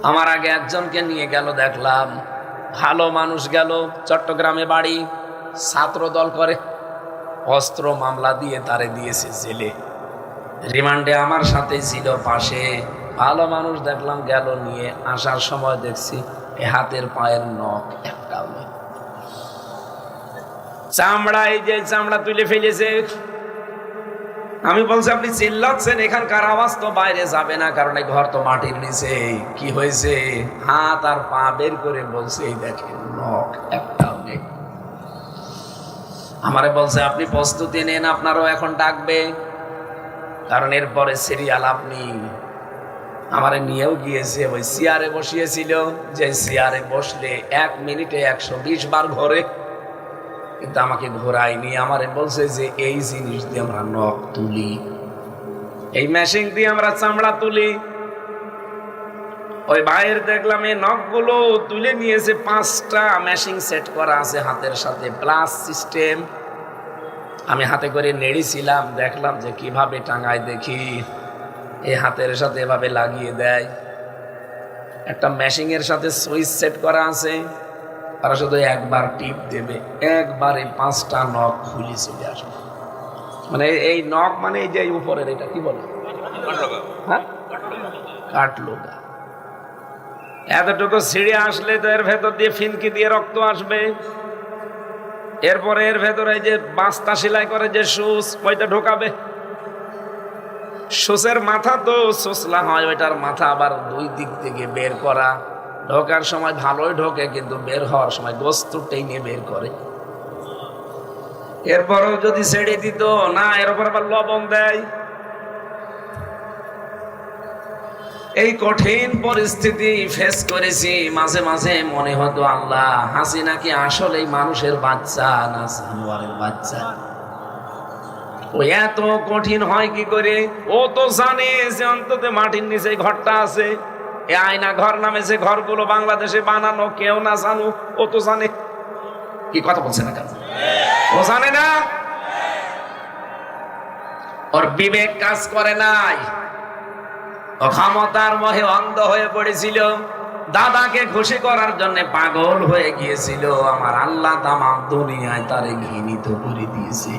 আমার আগে একজনকে নিয়ে গেল, দেখলাম ভালো মানুষ গেল, চট্টগ্রামে বাড়ি, ছাত্র দল করে, অস্ত্র মামলা দিয়ে তারে দিয়েছে জেলে। রিমান্ডে আমার সাথে ছিল পাশে, ভালো মানুষ দেখলাম গেল, নিয়ে আসার সময় দেখছি এ হাতের পায়ের নখ একটাও নেই, চামড়া, এই যে চামড়া তুলে ফেলেছে। আমি বলছি আপনি চিল্লাচ্ছেন, এখানকার আওয়াজ তো বাইরে যাবে না, কারণ এই ঘর তো মাটির নিচে। কি হয়েছে? হাত আর পা বের করে বলছে এই দেখেন নখ একটাও নেই। আমারে বলছে আপনি প্রস্তুতি নেন, আপনারও এখন ডাকবে, কারণ এরপরে সিরিয়াল আপনি। আমারে নিয়েও গিয়েছে, ওই চেয়ারে বসিয়েছিল, যে চেয়ারে বসলে 1 মিনিটে 120 বার ঘোরে, কিন্তু আমাকে ঘোরায়নি। আমারে বলছে যে এই জিনিস দিয়ে আমরা নখ তুলি, এই মেশিন দিয়ে আমরা চামড়া তুলি। ওই ভাইয়ের দেখলাম এই নখগুলো তুলে নিয়েছে, 5টা মেশিন সেট করা আছে হাতের সাথে, প্লাস সিস্টেম। আমি হাতে করে নেড়েছিলাম, দেখলাম যে কিভাবে টাঙায়, দেখি এই হাতের সাথে এভাবে লাগিয়ে দেয়। একটা মেশিনের সাথে সুইচ সেট করা আছে, তারা শুধু একবার টিপ দেবে, একবারে 5টা নখ খুলে চলে আসবে। মানে এই নখ মানে এই যে উপরের, এটা কি বলে? হ্যাঁ, কাটলোগা। এতটুকু ছিঁড়ে আসলে তো এর ভেতর দিয়ে ফিনকি দিয়ে রক্ত আসবে। এরপরে এর ভেতরে যে বাস্তা সেলাই করে যে সুচ, ওইটা ঢোকাবে। সুচের মাথা তো সোসলা হয়, ওইটার মাথা আবার 2 দিক থেকে বের করা। ঢোকার সময় ভালোই ঢোকে, কিন্তু বের হওয়ার সময় গোস্ত টেনে বের করে। এরপরও যদি ছেড়ে দিত না, এর উপর আবার লবণ দেয়। এই কঠিন পরিস্থিতি ফেস করেছি। মাঝে মাঝে মনে হতো আল্লাহ, হাসিনা কি আসলেই মানুষের বাচ্চা না জানোয়ারের বাচ্চা? ও এত কঠিন হয় কি করে? ও তো জানে যে অন্তত মাটির নিচে ঘরটা আছে, এই আয়না ঘর নামে যে ঘরগুলো বাংলাদেশে বানানো, কেউ না জানুক, ও তো জানে। কি কথা বলছে না কেন? ও জানে না, ওর বিবেক কাজ করে নাই, ও ক্ষমতার মোহে অন্ধ হয়ে পড়েছিল, দাদাকে খুশি করার জন্য পাগল হয়ে গিয়েছিল। আমার আল্লাহ তামাম দুনিয়ায় তারে ঘৃণিত করে দিয়েছে।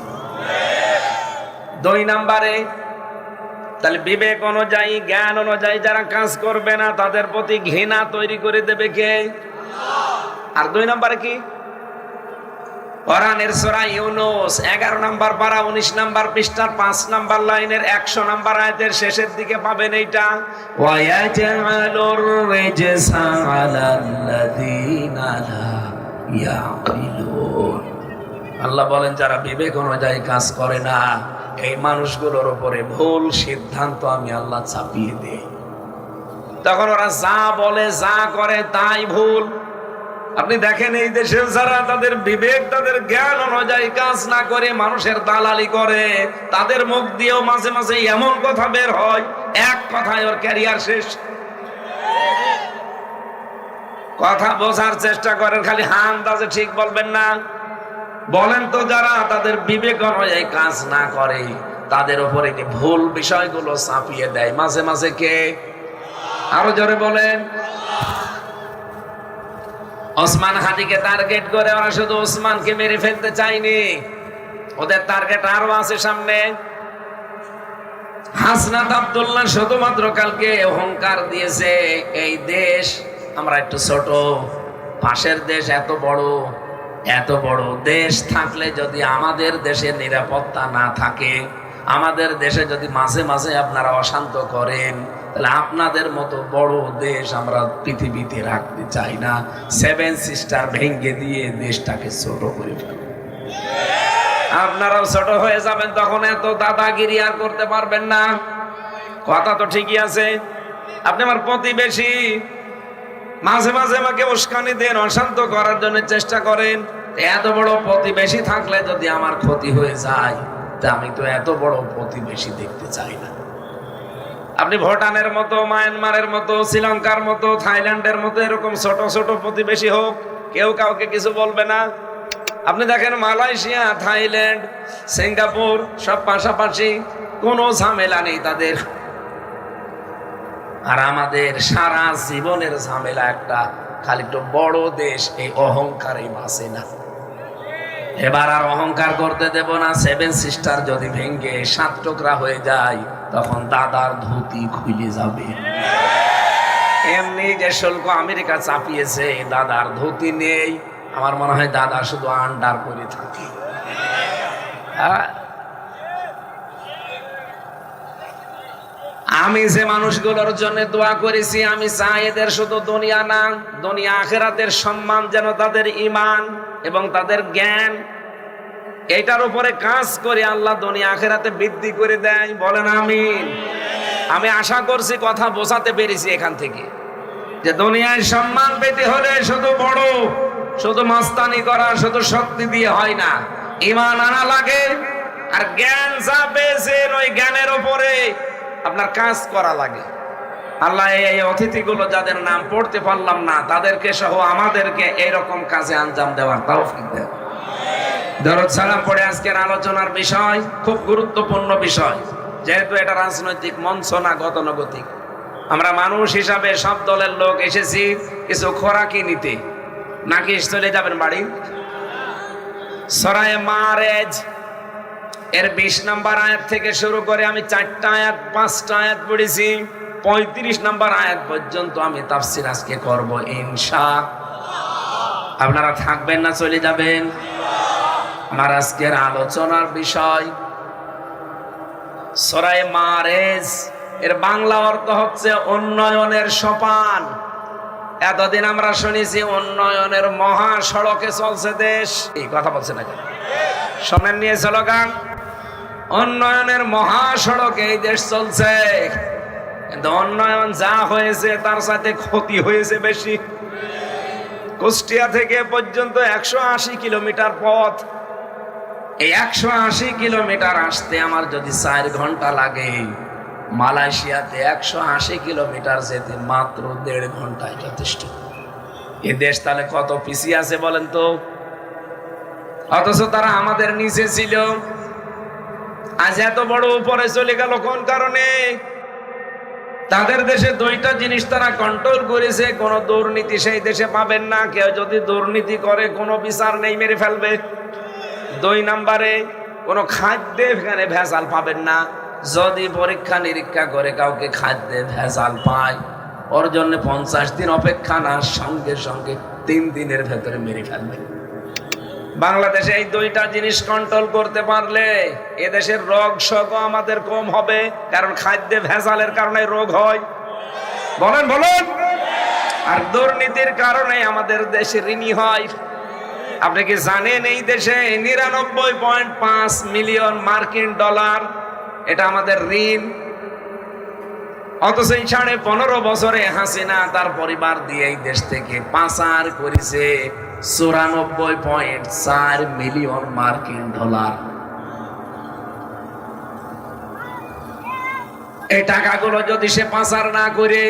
2 নম্বরে তাহলে বিবেক অনুযায়ী, জ্ঞান অনুযায়ী যারা কাজ করবে না তাদের প্রতি ঘৃণা তৈরি করে দেবে কে? আর 2 নম্বরে কি? কোরআনের সূরা ইউনূস 11 নম্বর পারা 19 নম্বর পৃষ্ঠার 5 নম্বর লাইনের 100 নম্বর আয়াতের শেষের দিকে পাবেন এইটা, ওয়ায়াজআলুর রিজসা আলাল্লাযীনা লা ইয়াকিলুন। আল্লাহ বলেন যারা বিবেক অনুযায়ী কাজ করে না এই মানুষগুলোর উপরে ভুল সিদ্ধান্ত আমি আল্লাহ চাপিয়ে দেই। তখন ওরা যা বলে যা করে তাই ভুল। আপনি দেখেন এই দেশের যারা তাদের বিবেক তাদের জ্ঞান অনুযায়ী কাজ না করে মানুষের দালালি করে, তাদের মুখ দিয়েও মাঝে মাঝে এমন কথা বের হয় এক কথায় ওর ক্যারিয়ার শেষ। কথা বোঝার চেষ্টা করেন, খালি আন্দাজে ঠিক বলবেন না। বলেন তো যারা তাদের বিবেক অনুযায়ী কাজ না করে তাদের উপরে কি ভুল বিষয়গুলো চাপিয়ে দেয় মাঝে মাঝে কে? আরো জোরে বলেন। ওসমান হাদিকে টার্গেট করে ওরা শুধু ওসমানকে মেরে ফেলতে চায়নি, ওদের টার্গেট আরো আছে সামনে। হাসনাত আব্দুল্লাহ শুধুমাত্র কালকে অহংকার দিয়েছে এই দেশ আমরা একটু ছোট, পাশের দেশ এত বড় দেশ থাকলে যদি আমাদের দেশের নিরাপত্তা না থাকে, আমাদের দেশে যদি মাঝে মাঝে আপনারা অশান্ত করেন, তাহলে আপনাদের মতো বড় দেশ আমরা পৃথিবীতে রাখতে চাই না। 7 সিস্টার ভেঙে দিয়ে দেশটাকে ছোট করে ফেলব। আপনারাও ছোট হয়ে যাবেন, তখন এত দাদাগিরি আর করতে পারবেন না। কথা তো ঠিকই আছে। আপনি আমার প্রতিবেশী, মাঝে মাঝে আমাকে উস্কানি দেন, অশান্ত করার জন্য চেষ্টা করেন। এত বড় প্রতিবেশী থাকলে যদি আমার ক্ষতি হয়ে যায়, তা আমি তো এত বড় প্রতিবেশী দেখতে চাই না। আপনি ভুটানের মতো, মায়ানমারের মতো, শ্রীলঙ্কার মতো, থাইল্যান্ডের মতো এরকম ছোট ছোট প্রতিবেশী হোক, কেউ কাউকে কিছু বলবে না। আপনি দেখেন মালয়েশিয়া, থাইল্যান্ড, সিঙ্গাপুর সব পাশাপাশি, কোনো ঝামেলা নেই তাদের। আর আমাদের সারা জীবনের ঝামেলা একটা, খালি একটু বড় দেশ এই অহংকারে বাঁচে না। এবার আর অহংকার করতে দেব না। 7 সিস্টার যদি ভেঙে 7 টুকরা হয়ে যায়, তখন দাদার ধুতি খুলে যাবে। এমনি যে শুল্ক আমেরিকা চাপিয়েছে, দাদার ধুতি নেই। আমার মনে হয় দাদা শুধু আন্ডার করে থাকে। আমি যে মানুষগুলোর জন্য দোয়া করেছি, আমি চাই এদের শুধু দুনিয়া না, দুনিয়া আখিরাতের সম্মান যেন তাদের ঈমান এবং তাদের জ্ঞান এটার উপরে কাজ করে আল্লাহ দুনিয়া আখিরাতে বৃদ্ধি করে দেয়। বলেন আমিন। আমি আশা করছি কথা বোঝাতে পেরেছি এখান থেকে, যে দুনিয়ায় সম্মান পেতে হলে শুধু বড়, শুধু মাস্তানি করা, শুধু শক্তি দিয়ে হয় না, ঈমান আনা লাগে। আর জ্ঞান যা পেয়েছেন ওই জ্ঞানের উপরে আপনার কাজ করা লাগে। আল্লাহ এই অতিথিগুলো যাদের নাম পড়তে পারলাম না, তাদেরকে সহ আমাদেরকে এইরকম কাজে আঞ্জাম দেওয়ার তৌফিক দেন। দরুদ সালাম পড়ে আজকের আলোচনার বিষয় খুব গুরুত্বপূর্ণ বিষয়, যেহেতু এটা রাজনৈতিক মঞ্চ না গতানুগতিক। আমরা মানুষ হিসাবে সব দলের লোক এসেছি কিছু খোরাকি নিতে, নাকি চলে যাবেন বাড়ি। সূরা মারেজ এর 20 নম্বর আয়াত থেকে শুরু করে আমি 4টা আয়াত 5টা আয়াত পড়েছি। 35 নম্বর আয়াত পর্যন্ত আমি তাফসীর আজকে করব ইনশাআল্লাহ। আপনারা থাকবেন না চলে যাবেন? আমার আজকের আলোচনার বিষয় সূরা মারেজ এর বাংলা অর্থ হচ্ছে উন্নয়নের সোপান। এতদিন আমরা শুনেছি উন্নয়নের মহাসড়কে চলছে দেশ, এই কথা বলছে না কেন? শোনেন নিয়ে স্লোগান, উন্নয়নের মহাসড়কে এই দেশ চলছে। কিন্তু উন্নয়ন যা হয়েছে তার সাথে ক্ষতি হয়েছে বেশি। কুষ্টিয়া থেকে পর্যন্ত 180 কিলোমিটার পথ, এই 180 কিলোমিটার আসতে আমার যদি 4 ঘন্টা লাগে, মালয়েশিয়াতে 180 কিলোমিটার যেতে মাত্র 1.5 ঘন্টায় যথেষ্ট। এই দেশ তাহলে কত পিছিয়ে আছে বলেন তো? অথচ তারা আমাদের নিচে ছিল, আজ এত বড় উপরে চলে গেল কোন কারণে? তাদের দেশে 2টা জিনিস তারা কন্ট্রোল করেছে। কোন দুর্নীতি সেই দেশে পাবেন না, কেউ যদি দুর্নীতি করে কোনো বিচার নেই, মেরে ফেলবে। 2 নম্বরে কোন খাদ্যে এখানে ভেজাল পাবেন না, যদি পরীক্ষা নিরীক্ষা করে কাউকে খাদ্যে ভেজাল পায়, ওর জন্য 50 দিন অপেক্ষা না, সঙ্গে সঙ্গে 3 দিনের ভেতরে মেরে ফেলবে। বাংলাদেশে এই দুইটা জিনিস কন্ট্রোল করতে পারলে এদেশের রোগ শোক আমাদের কম হবে, কারণ খাদ্যে ভেজালের কারণে রোগ হয়। বলেন বলেন। আর দুর্নীতির কারণে আমাদের দেশে ঋণী হয়। আপনি কি জানেন এই দেশে 99.5 মিলিয়ন মার্কিন ডলার এটা আমাদের ঋণ? অথচ এই 15.5 বছরে হাসিনা তার পরিবার দিয়ে এই দেশ থেকে পাচার করেছে 94.4 মিলিয়ন মার্কিন ডলার। এই টাকাগুলো যদি সে পাচার না করে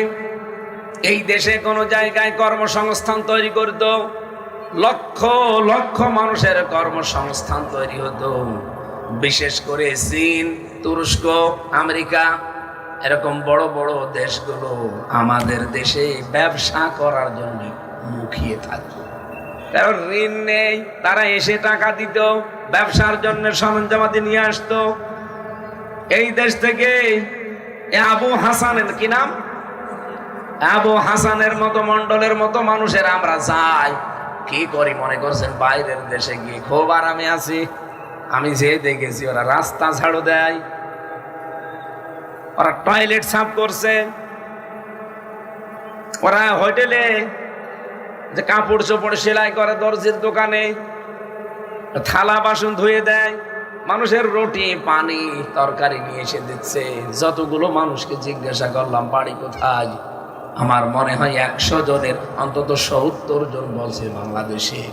এই দেশে কোনো জায়গায় কর্মসংস্থান তৈরি করত, লক্ষ লক্ষ মানুষের কর্মসংস্থান তৈরি হতো। বিশেষ করে চীন, তুরস্ক, আমেরিকা এরকম বড় বড় দেশগুলো আমাদের দেশে ব্যবসা করার জন্য মুখিয়ে থাকতো, কারণ ঋণ নেই। তারা এসে টাকা দিত, ব্যবসার জন্য সরঞ্জামাদি নিয়ে আসতো। এই দেশ থেকে আবু হাসানের কি নাম, আবু হাসানের মতো মন্ডলের মতো মানুষের আমরা যাই, কি করি মনে করছেন? বাইরের দেশে গিয়ে খুব আরামে আছি। আমি যে দেখেছি ওরা রাস্তা ঝাড়ু দেয়, ওরা টয়লেট সাফ করছে, ওরা হোটেলে যে কাপড় চোপড় সেলাই করে, দর্জির দোকানে থালা বাসন ধুয়ে দেয়, মানুষের রুটি পানি তরকারি নিয়ে এসে দিচ্ছে। যতগুলো মানুষকে জিজ্ঞাসা করলাম বাড়ি কোথায়, আমার মনে হয় 100 জনের অন্তত 70 জন বলছে বাংলাদেশে।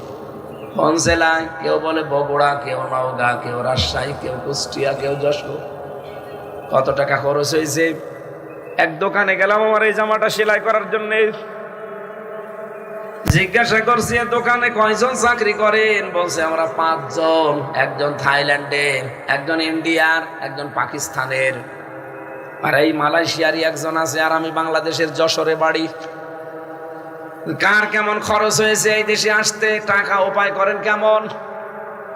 কোন জেলায়? কেউ বলে বগুড়া, কেউ নওগাঁ, কেউ রাজশাহী, কেউ কুষ্টিয়া, কেউ যশোর। কত টাকা খরচ হয়েছে? এক দোকানে গেলাম আমার এই জামাটা সেলাই করার জন্য, জিজ্ঞাসা করছি দোকানে কয়জন চাকরি করেন? বলছে আমরা 5 জন, একজন থাইল্যান্ডের, একজন ইন্ডিয়ার, একজন পাকিস্তানের, আর এই মালয়েশিয়ারই একজন আছে, আর আমি বাংলাদেশের যশোরে বাড়ি। কার কেমন খরচ হয়েছে এই দেশে আসতে, টাকা উপায় করেন কেমন?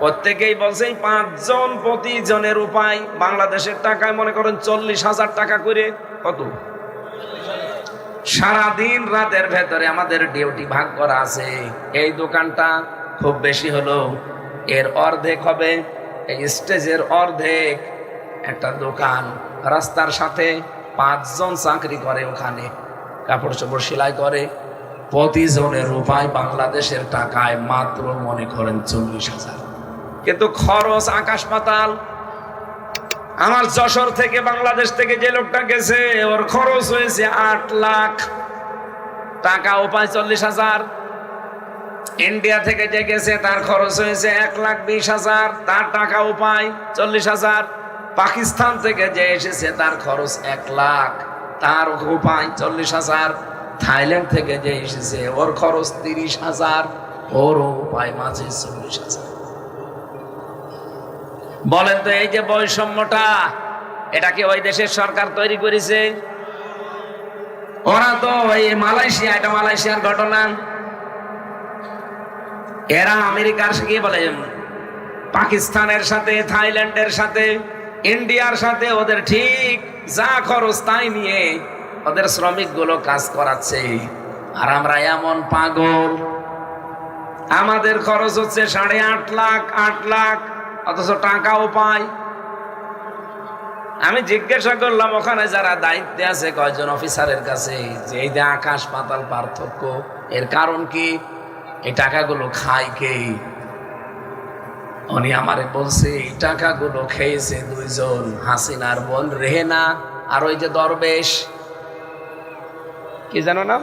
প্রত্যেকেই বলছে 5 জন প্রতিজনের উপায় বাংলাদেশের টাকায় মনে করেন 40,000 টাকা করে। কত? সারাদিন রাতের ভেতরে আমাদের ডিউটি ভাগ করা আছে। এই দোকানটা খুব বেশি হলো এর অর্ধেক হবে, এই স্টেজের অর্ধেক একটা দোকান। রাস্তার সাথে 5 জন চাকরি করে, ওখানে কাপড় চোপড় সেলাই করে। প্রতিজনের উপায় বাংলাদেশের টাকায় মাত্র মনে করেন 40,000, কিন্তু খরচ আকাশ পাতাল। আমার যশোর থেকে বাংলাদেশ থেকে যে লোকটা গেছে ওর খরচ হয়েছে 8 লাখ টাকা, উপায় 40,000। ইন্ডিয়া থেকে যে গেছে তার খরচ হয়েছে 1,20,000, তার টাকা উপায় 40,000। পাকিস্তান থেকে যে এসেছে তার খরচ 1 লাখ, তার উপায় 40,000। থাইল্যান্ড থেকে যে এসেছে ওর খরচ 30,000, ওর উপায় মাঝে 40,000। বলেন তো এই যে বৈষম্যটা, এটা কি ওই দেশের সরকার তৈরি করেছে? ওরা তো ওই মালয়েশিয়া, এটা মালয়েশিয়ার ঘটনা। এরা আমেরিকার কি বলে, পাকিস্তানের সাথে, থাইল্যান্ডের সাথে, ইন্ডিয়ার সাথে ওদের ঠিক যা খরচ তাই নিয়ে ওদের শ্রমিক গুলো কাজ করাচ্ছে। আর আমরা এমন পাগল, আমাদের খরচ হচ্ছে 8.5 লাখ, 8 লাখ, অথচ টাকাও পাই। আমি জিজ্ঞাসা করলাম ওখানে যারা দায়িত্বে আছে কয়জন অফিসারের কাছে, যে এই যে আকাশ পাতাল পার্থক্য, এর কারণ কি? এই টাকাগুলো খায় কে? উনি আমারে বলছে এই টাকাগুলো খেয়েছে 2 জন, হাসিনার বোন রেহেনা আর ওই যে দরবেশ, কি জানো নাম,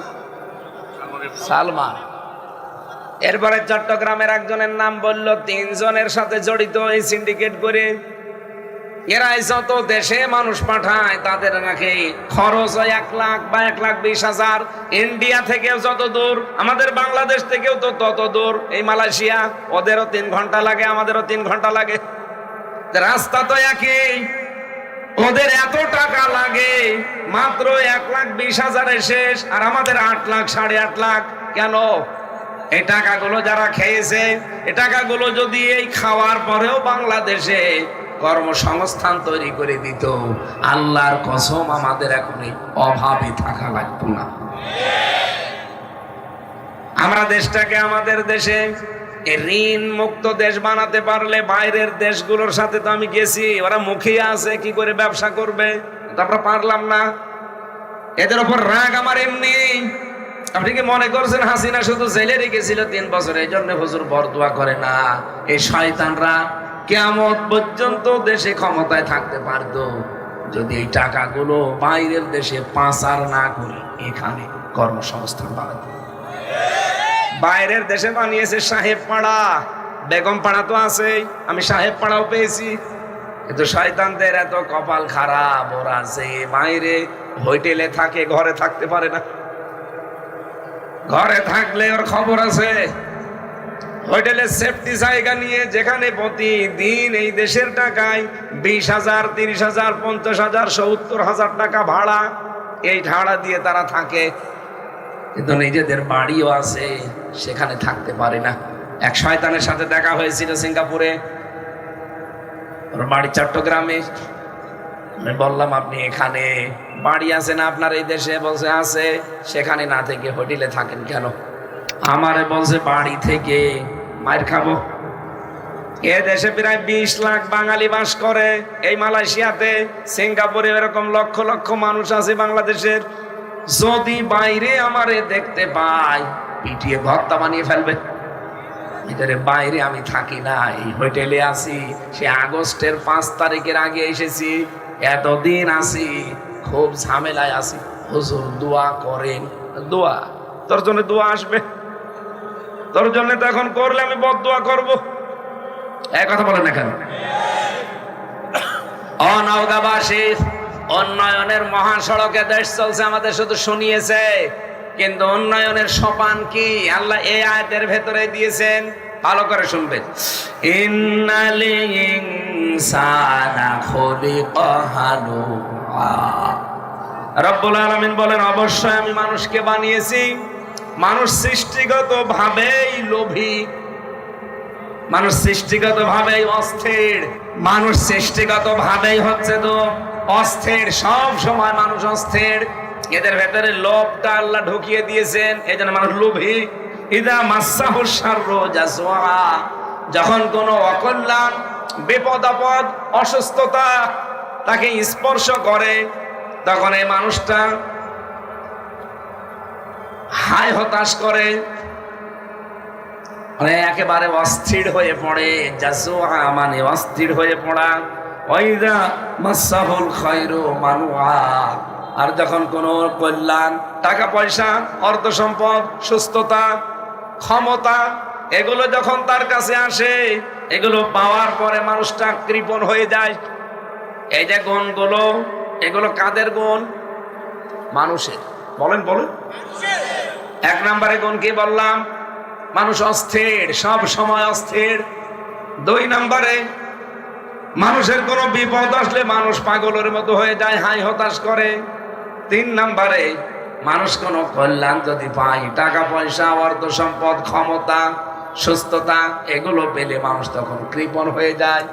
সালমা। এরপরে চট্টগ্রামের একজনের নাম বলল, 3 জনের সাথে জড়িত এই সিন্ডিকেট করে। এরাই যত দেশে মানুষ পাঠায় তাদের নাকি খরচ হয় 1 লাখ বা 1,20,000। ইন্ডিয়া থেকেও যত দূর, আমাদের বাংলাদেশ থেকেও তো তত দূর। এই মালয়েশিয়া, ওদেরও 3 ঘন্টা লাগে, আমাদেরও 3 ঘন্টা লাগে, রাস্তা তো একই। ওদের এত টাকা লাগে মাত্র 1,20,000 শেষ, আর আমাদের 8 লাখ, 8.5 লাখ। কেন? এই টাকাগুলো যারা খেয়েছে, এই টাকাগুলো যদি এই খাওয়ার পরেও বাংলাদেশে কর্মসংস্থান তৈরি করে দিত, আল্লাহর কসম আমাদের এখন অভাবে থাকা লাগতো না। আমরা দেশটাকে আমাদের দেশে ঋণ মুক্ত দেশ বানাতে পারলে বাইরের দেশগুলোর সাথে তো আমি গেছি, ওরা মুখিয়ে আছে কি করে ব্যবসা করবে, আমরা পারলাম না। এদের উপর রাগ আমার এমনি। আপনি কি মনে করছেন হাসিনা শুধু জেলে রেখেছিল 3 বছর এই জন্য হুজুর বরদোয়া করে না? এই শয়তানরা কিয়ামত পর্যন্ত দেশে ক্ষমতায় থাকতে পারতো যদি এই টাকাগুলো বাইরের দেশে পাচার না করে এখানে কর্মসংস্থান বাড়াতো। বাইরের দেশে বানিয়েছে সাহেব পাড়া, বেগম পাড়া তো আছে, আমি সাহেব পাড়াও পেয়েছি। কিন্তু শয়তানদের এত কপাল খারাপ, ওরা যে বাইরে হোটেলে থাকে ঘরে থাকতে পারে না। ঘরে থাকলে ওর খবর আছে, হোটেলে সেফটি জায়গা নিয়ে যেখানে প্রতিদিন এই দেশের টাকায় 20,000, 30,000, 50,000, 70,000 টাকা ভাড়া, এই ভাড়া দিয়ে তারা থাকে। কিন্তু নিজেদের বাড়িও আছে, সেখানে থাকতে পারে না। এক শয়তানের সাথে দেখা হয়েছিল সিঙ্গাপুরে, ওর বাড়ি চট্টগ্রামে। আমি বললাম আপনি এখানে বাড়ি আছে না আপনার এই দেশে? বলছে আছে। সেখানে না থেকে হোটেলে থাকেন কেন? আমারে বলছে বাড়ি থেকে মার খাবো। এ দেশে প্রায় 20 লাখ বাঙালি বাস করে, এই মালয়েশিয়াতে, সিঙ্গাপুরে এরকম লক্ষ লক্ষ মানুষ আছে বাংলাদেশের। যদি বাইরে আমারে দেখতে পায় পিটিয়ে ভর্তা বানিয়ে ফেলবে। এটারে বাইরে আমি থাকি না, এই হোটেলে আছি। সে আগস্টের 5 তারিখের আগে এসেছি, এতদিন আছি, খুব ঝামেলায় আছি। হুজুর দোয়া করেন। দোয়া? তোর জন্য দোয়া আসবে? তোর জন্য তো এখন করলে আমি বদদোয়া করবো। এক কথা বলে না কেন? নওগাঁবাসী, উন্নয়নের মহাসড়কে দেশ চলছে, আমাদের শুধু শুনিয়েছে, কিন্তু উন্নয়নের সোপান কি আল্লাহ এই আয়াতের ভেতরে দিয়েছেন। ভালো করে শুনবেন। ইন্নাল ইনসানা খুলিকা হালুআ। রব্বুল আলামিন বলেন অবশ্যই আমি মানুষকে বানিয়েছি, মানুষ সৃষ্টিগত ভাবেই লোভী, মানুষ সৃষ্টিগত ভাবেই অস্থির, মানুষ সৃষ্টিগত ভাবেই হচ্ছে তো অস্থির। সব সময় মানুষ অস্থির, এদের ভেতরে লোভটা আল্লাহ ঢুকিয়ে দিয়েছেন, এই জন্য মানুষ লোভী। ইদা মাসাহু শাররু জাজওয়া, যখন কোনো অকল্যাণ, বিপদ আপদ, অসুস্থতা তাকে স্পর্শ করে, তখন এই মানুষটা হায় হতাশ করে, মানে একেবারে অস্থির হয়ে পড়ে। জাজওয়া মানে অস্থির হয়ে পড়া। ওয়াইদা মাসাহুল খায়রু মানুআ, আর যখন কোনো কল্যাণ, টাকা পয়সা, অর্থ সম্পদ, সুস্থতা, ক্ষমতা, এগুলো যখন তার কাছে আসে, এগুলো পাওয়ার পরে মানুষটা কৃপণ হয়ে যায়। এই যে গুণগুলো, এগুলো কাদের গুণ? মানুষের। বলেন বলেন। 1 নম্বরে গুণ কি বললাম? মানুষ অস্থির, সব সময় অস্থির। 2 নম্বরে মানুষের কোনো বিপদ আসলে মানুষ পাগলের মতো হয়ে যায়, হাই হতাশ করে। 3 নম্বরে মানুষ কোনো কল্যাণ যদি পায়, টাকা পয়সা, অর্থ সম্পদ, ক্ষমতা, সুস্থতা, এগুলো পেলে মানুষ তখন কৃপণ হয়ে যায়।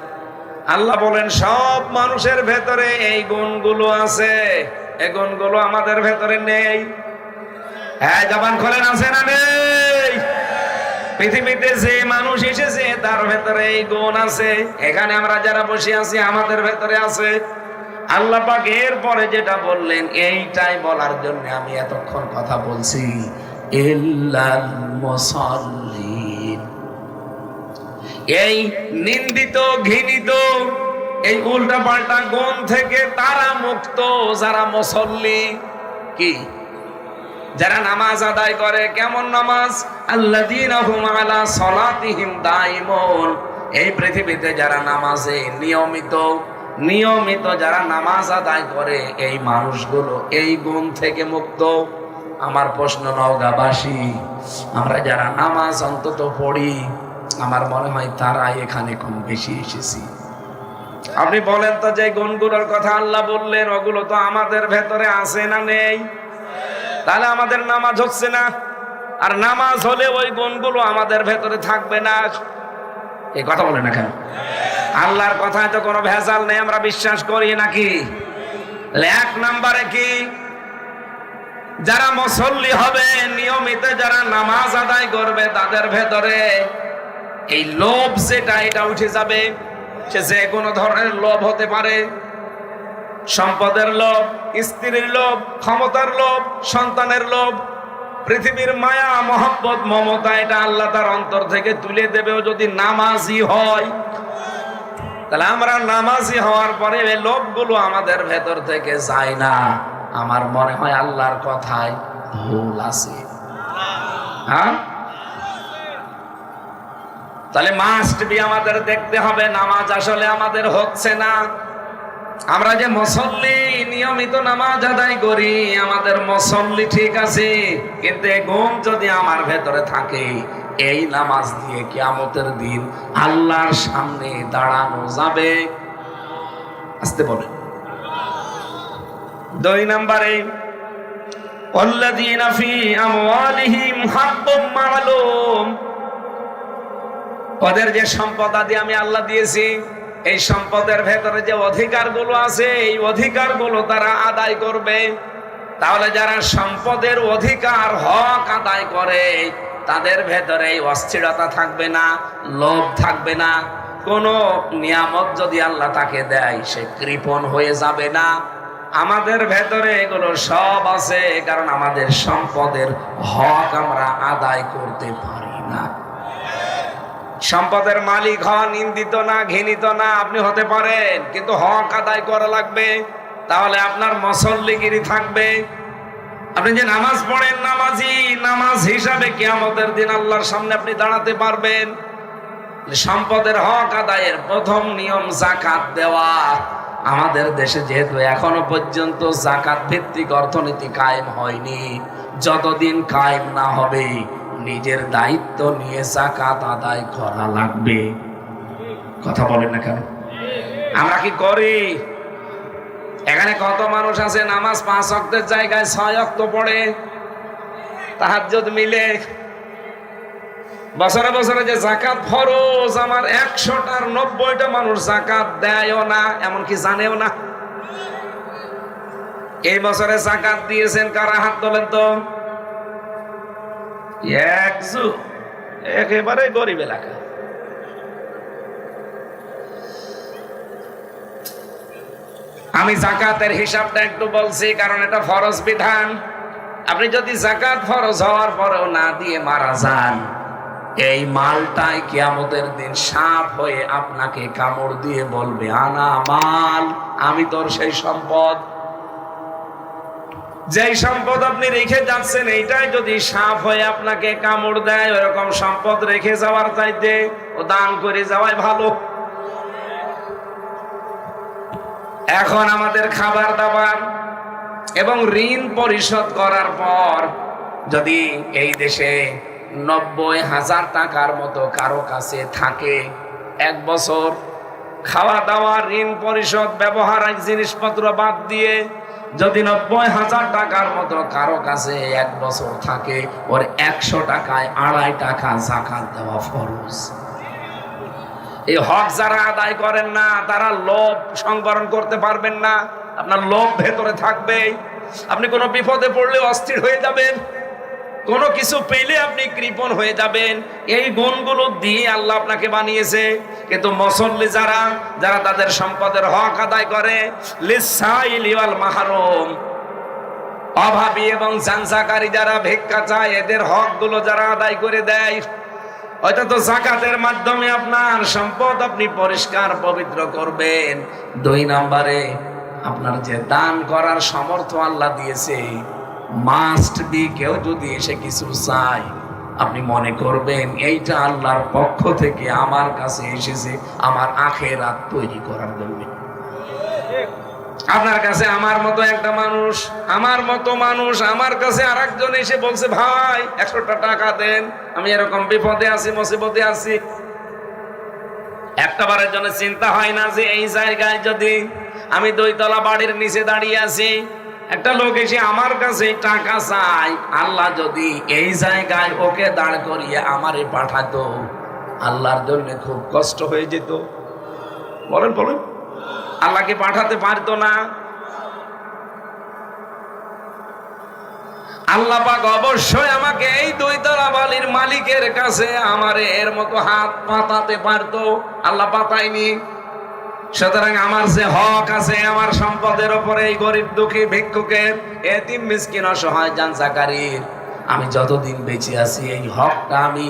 আল্লাহ বলেন সব মানুষের ভেতরে এই গুণগুলো আছে, এই গুণগুলো আমাদের ভেতরে নেই। হ্যাঁ, জবান খোলেন, আছে না নেই? পৃথিবীতে যে মানুষ এসেছে তার ভেতরে এই গুণ আছে। এখানে আমরা যারা বসে আছি আমাদের ভেতরে আছে। আল্লাহ পাক এরপরে যেটা বললেন এইটাই বলার জন্য আমি এতক্ষণ কথা বলছি। ইল্লাল মুসাল্লিন, এই নিন্দিত, ঘৃণিত, এই উল্টা পাল্টা গুণ থেকে তারা মুক্ত যারা মুসল্লি। কি? যারা নামাজ আদায় করে। কেমন নামাজ? আল্লাযীনা হুম আলা সালাতিহিম দাইমুন, এই পৃথিবীতে যারা নামাজে নিয়মিত যারা নামাজ আদায় করে, এই মানুষগুলো এই গুণ থেকে মুক্ত। আমার প্রশ্ন, নওগাঁবাসী, আমরা যারা নামাজ অন্তত পড়ি, আমার মনে হয় তারাই এখানে কম বেশি এসেছি। আপনি বলেন তো, যে গুণগুলোর কথা আল্লাহ বললেন ওগুলো তো আমাদের ভেতরে আছে না নেই? তাহলে আমাদের নামাজ হচ্ছে না, আর নামাজ হলে ওই গুণগুলো আমাদের ভেতরে থাকবে না। এই কথা বলে না কেন? আল্লাহর কথায় তো কোনো ভেজাল নেই, আমরা বিশ্বাস করি নাকি? এক নম্বরে কি, যারা মুসল্লি হবে, নিয়মিত যারা নামাজ আদায় করবে, তাদের ভেতরে এই লোভ যেটা, এটা উঠে যাবে। সে যে কোনো ধরনের লোভ হতে পারে, সম্পদের লোভ, স্ত্রীর লোভ, ক্ষমতার লোভ, সন্তানের লোভ, পৃথিবীর মায়া, মহব্বত, মমতা, এটা আল্লাহ তার অন্তর থেকে তুলে দেবেও যদি নামাজি হয়। তাহলে আমরা নামাজি হওয়ার পরে এই লোভগুলো আমাদের ভেতর থেকে যায় না। আমার মনে হয় আল্লাহর কথায় ভুল আছে। হ্যাঁ, তাহলে মাস্ট বি আমাদের দেখতে হবে নামাজ আসলে আমাদের হচ্ছে না। আমরা যে মুসল্লি, নিয়মিত নামাজ আদায় করি, আমাদের মুসল্লি ঠিক আছে, কিন্তু ঘুম যদি আমার ভেতরে থাকে, এই নামাজ দিয়ে কিয়ামতের দিন আল্লাহর সামনে দাঁড়ানো যাবে। আসতে বলেন। 2 নম্বরে, ওয়াল্লাযীনা ফী আমওয়ালিহিম হাক্কুম মা'লুম, ওদের যে সম্পদ আদি আমি আল্লাহ দিয়েছি, এই সম্পদের ভেতরে যে অধিকারগুলো আছে, এই অধিকারগুলো তারা আদায় করবে। তাহলে যারা সম্পদের অধিকার, হক আদায় করে, তাদের ভেতরে এই অস্থিরতা থাকবে না, লোভ থাকবে না। কোনো নিয়ামত যদি আল্লাহ তাকে দেয়, সে কৃপণ হয়ে যাবে না। আমাদের ভেতরে এগুলো সব আছে, কারণ আমাদের সম্পদের হক আমরা আদায় করতে পারি না। সম্পদের মালিক হওয়া নিন্দিত না, ঘৃণিত না, আপনি হতে পারেন, কিন্তু হক আদায় করা লাগবে। তাহলে আপনার মুসল্লিগিরি থাকবে। আপনি যে নামাজ পড়েন, নামাজি, নামাজ হিসাবে কিয়ামতের দিন আল্লাহর সামনে আপনি দাঁড়াতে পারবেন। সম্পদের হক আদায়ের প্রথম নিয়ম যাকাত দেওয়া। আমাদের দেশে যেহেতু এখনো পর্যন্ত যাকাত ভিত্তিক অর্থনীতি কায়েম হয়নি, যতদিন কায়েম না হবে, নিজের দায়িত্ব নিয়ে যাকাত আদায় করা লাগবে। কথা বলেন না কেন? আমরা কি করি? এখানে কত মানুষ আছে নামাজ 5 ওয়াক্তের জায়গায় 6 ওয়াক্ত পড়ে, তাহাজ্জুদ মিলে। বছরে বছরে যে যাকাত ফরজ, আমার 100টার 90টা মানুষ যাকাত দেয়ও না, এমনকি জানেও না। এই বছরে যাকাত দিয়েছেন কারা? হাত তোলেন তো। একেবারে গরিব এলাকা। আমি যাকাতের হিসাবটা একটু বলছি, কারণ এটা ফরজ বিধান। আপনি যদি যাকাত ফরজ হওয়ার পরেও না দিয়ে মারা যান, এই মালটাই কিয়ামতের দিন সাপ হয়ে আপনাকে কামড় দিয়ে বলবে, আনা মাল, আমি তোর সেই সম্পদ। যেই সম্পদ আপনি রেখে যাচ্ছেন, এইটাই যদি সাপ হয়ে আপনাকে কামড় দেয়, ওরকম সম্পদ রেখে যাওয়ার চাইতে ও দান করে যাওয়াই ভালো। এখন আমাদের খাবার দাবার এবং ঋণ পরিশোধ করার পর যদি এই দেশে 90,000 টাকার মতো কারো কাছে থাকে, 1 বছর খাওয়া দাওয়া, ঋণ পরিশোধ, ব্যবহারিক জিনিসপত্র বাদ দিয়ে যদি 90,000 টাকার মতো কারো কাছে 1 বছর থাকে, ওর 100 টাকায় 2.5 টাকা যাকাত দেওয়া ফরজ। এই হক যারা আদায় করেন না, তারা লোভ সংবরণ করতে পারবেন না। আপনার লোভ ভেতরে থাকবে। আপনি কোনো বিপদে পড়লে অস্থির হয়ে যাবেন, কোনো কিছু পেলে আপনি কৃপণ হয়ে যাবেন। এই গুণগুলো দিয়ে আল্লাহ আপনাকে বানিয়েছে। কিন্তু মুসল্লি যারা যারা তাদের সম্পদের হক আদায় করে, লিসাইলি ওয়াল মাহরুম, অভাবী এবং জানসাকারী যারা ভিক্ষা চায়, এদের হকগুলো যারা আদায় করে দেয়, হয়তো তো যাকাতের মাধ্যমে আপনার সম্পদ আপনি পরিষ্কার পবিত্র করবেন। 2 নম্বরে, আপনার যে দান করার সামর্থ্য আল্লাহ দিয়েছে, মাস্ট বি, কেউ যদি এসে কিছু চায়, আপনি মনে করবেন এইটা আল্লাহর পক্ষ থেকে আমার কাছে এসেছে আমার আখিরাত তৈরি করার জন্য। আপনার কাছে আমার মতো একটা মানুষ, আমার কাছে আরেকজন এসে বলছে, ভাই 100টা টাকা দেন, আমি এরকম বিপদে আছি, মুসিবতে আছি। একটা বারের জন্য চিন্তা হয় না যে এই জায়গায় যদি আমি 2 তলা বাড়ির নিচে দাঁড়িয়ে আছি, একটা লোক এসে আমার কাছে টাকা চাই, আল্লাহ যদি এই জায়গায় ওকে দাঁড় করিয়ে আমারে পাঠাতো, আল্লাহর জন্য খুব কষ্ট হয়ে যেত। বলেন বলেন, আল্লাহকে পাঠাতে পারতো না? আল্লাহ পাক অবশ্যই আমাকে এই দুই তলা বালির মালিকের কাছে আমার এর মতো হাত পাতাতে পারতো, আল্লাহ পাতায়নি। সুতরাং আমার যে হক আছে আমার সম্পদের উপরে, এই গরিব দুঃখী ভিক্ষুকের, এতিম মিসকিন অসহায় জানজাকারীর, আমি যতদিন বেঁচে আছি এই হকটা আমি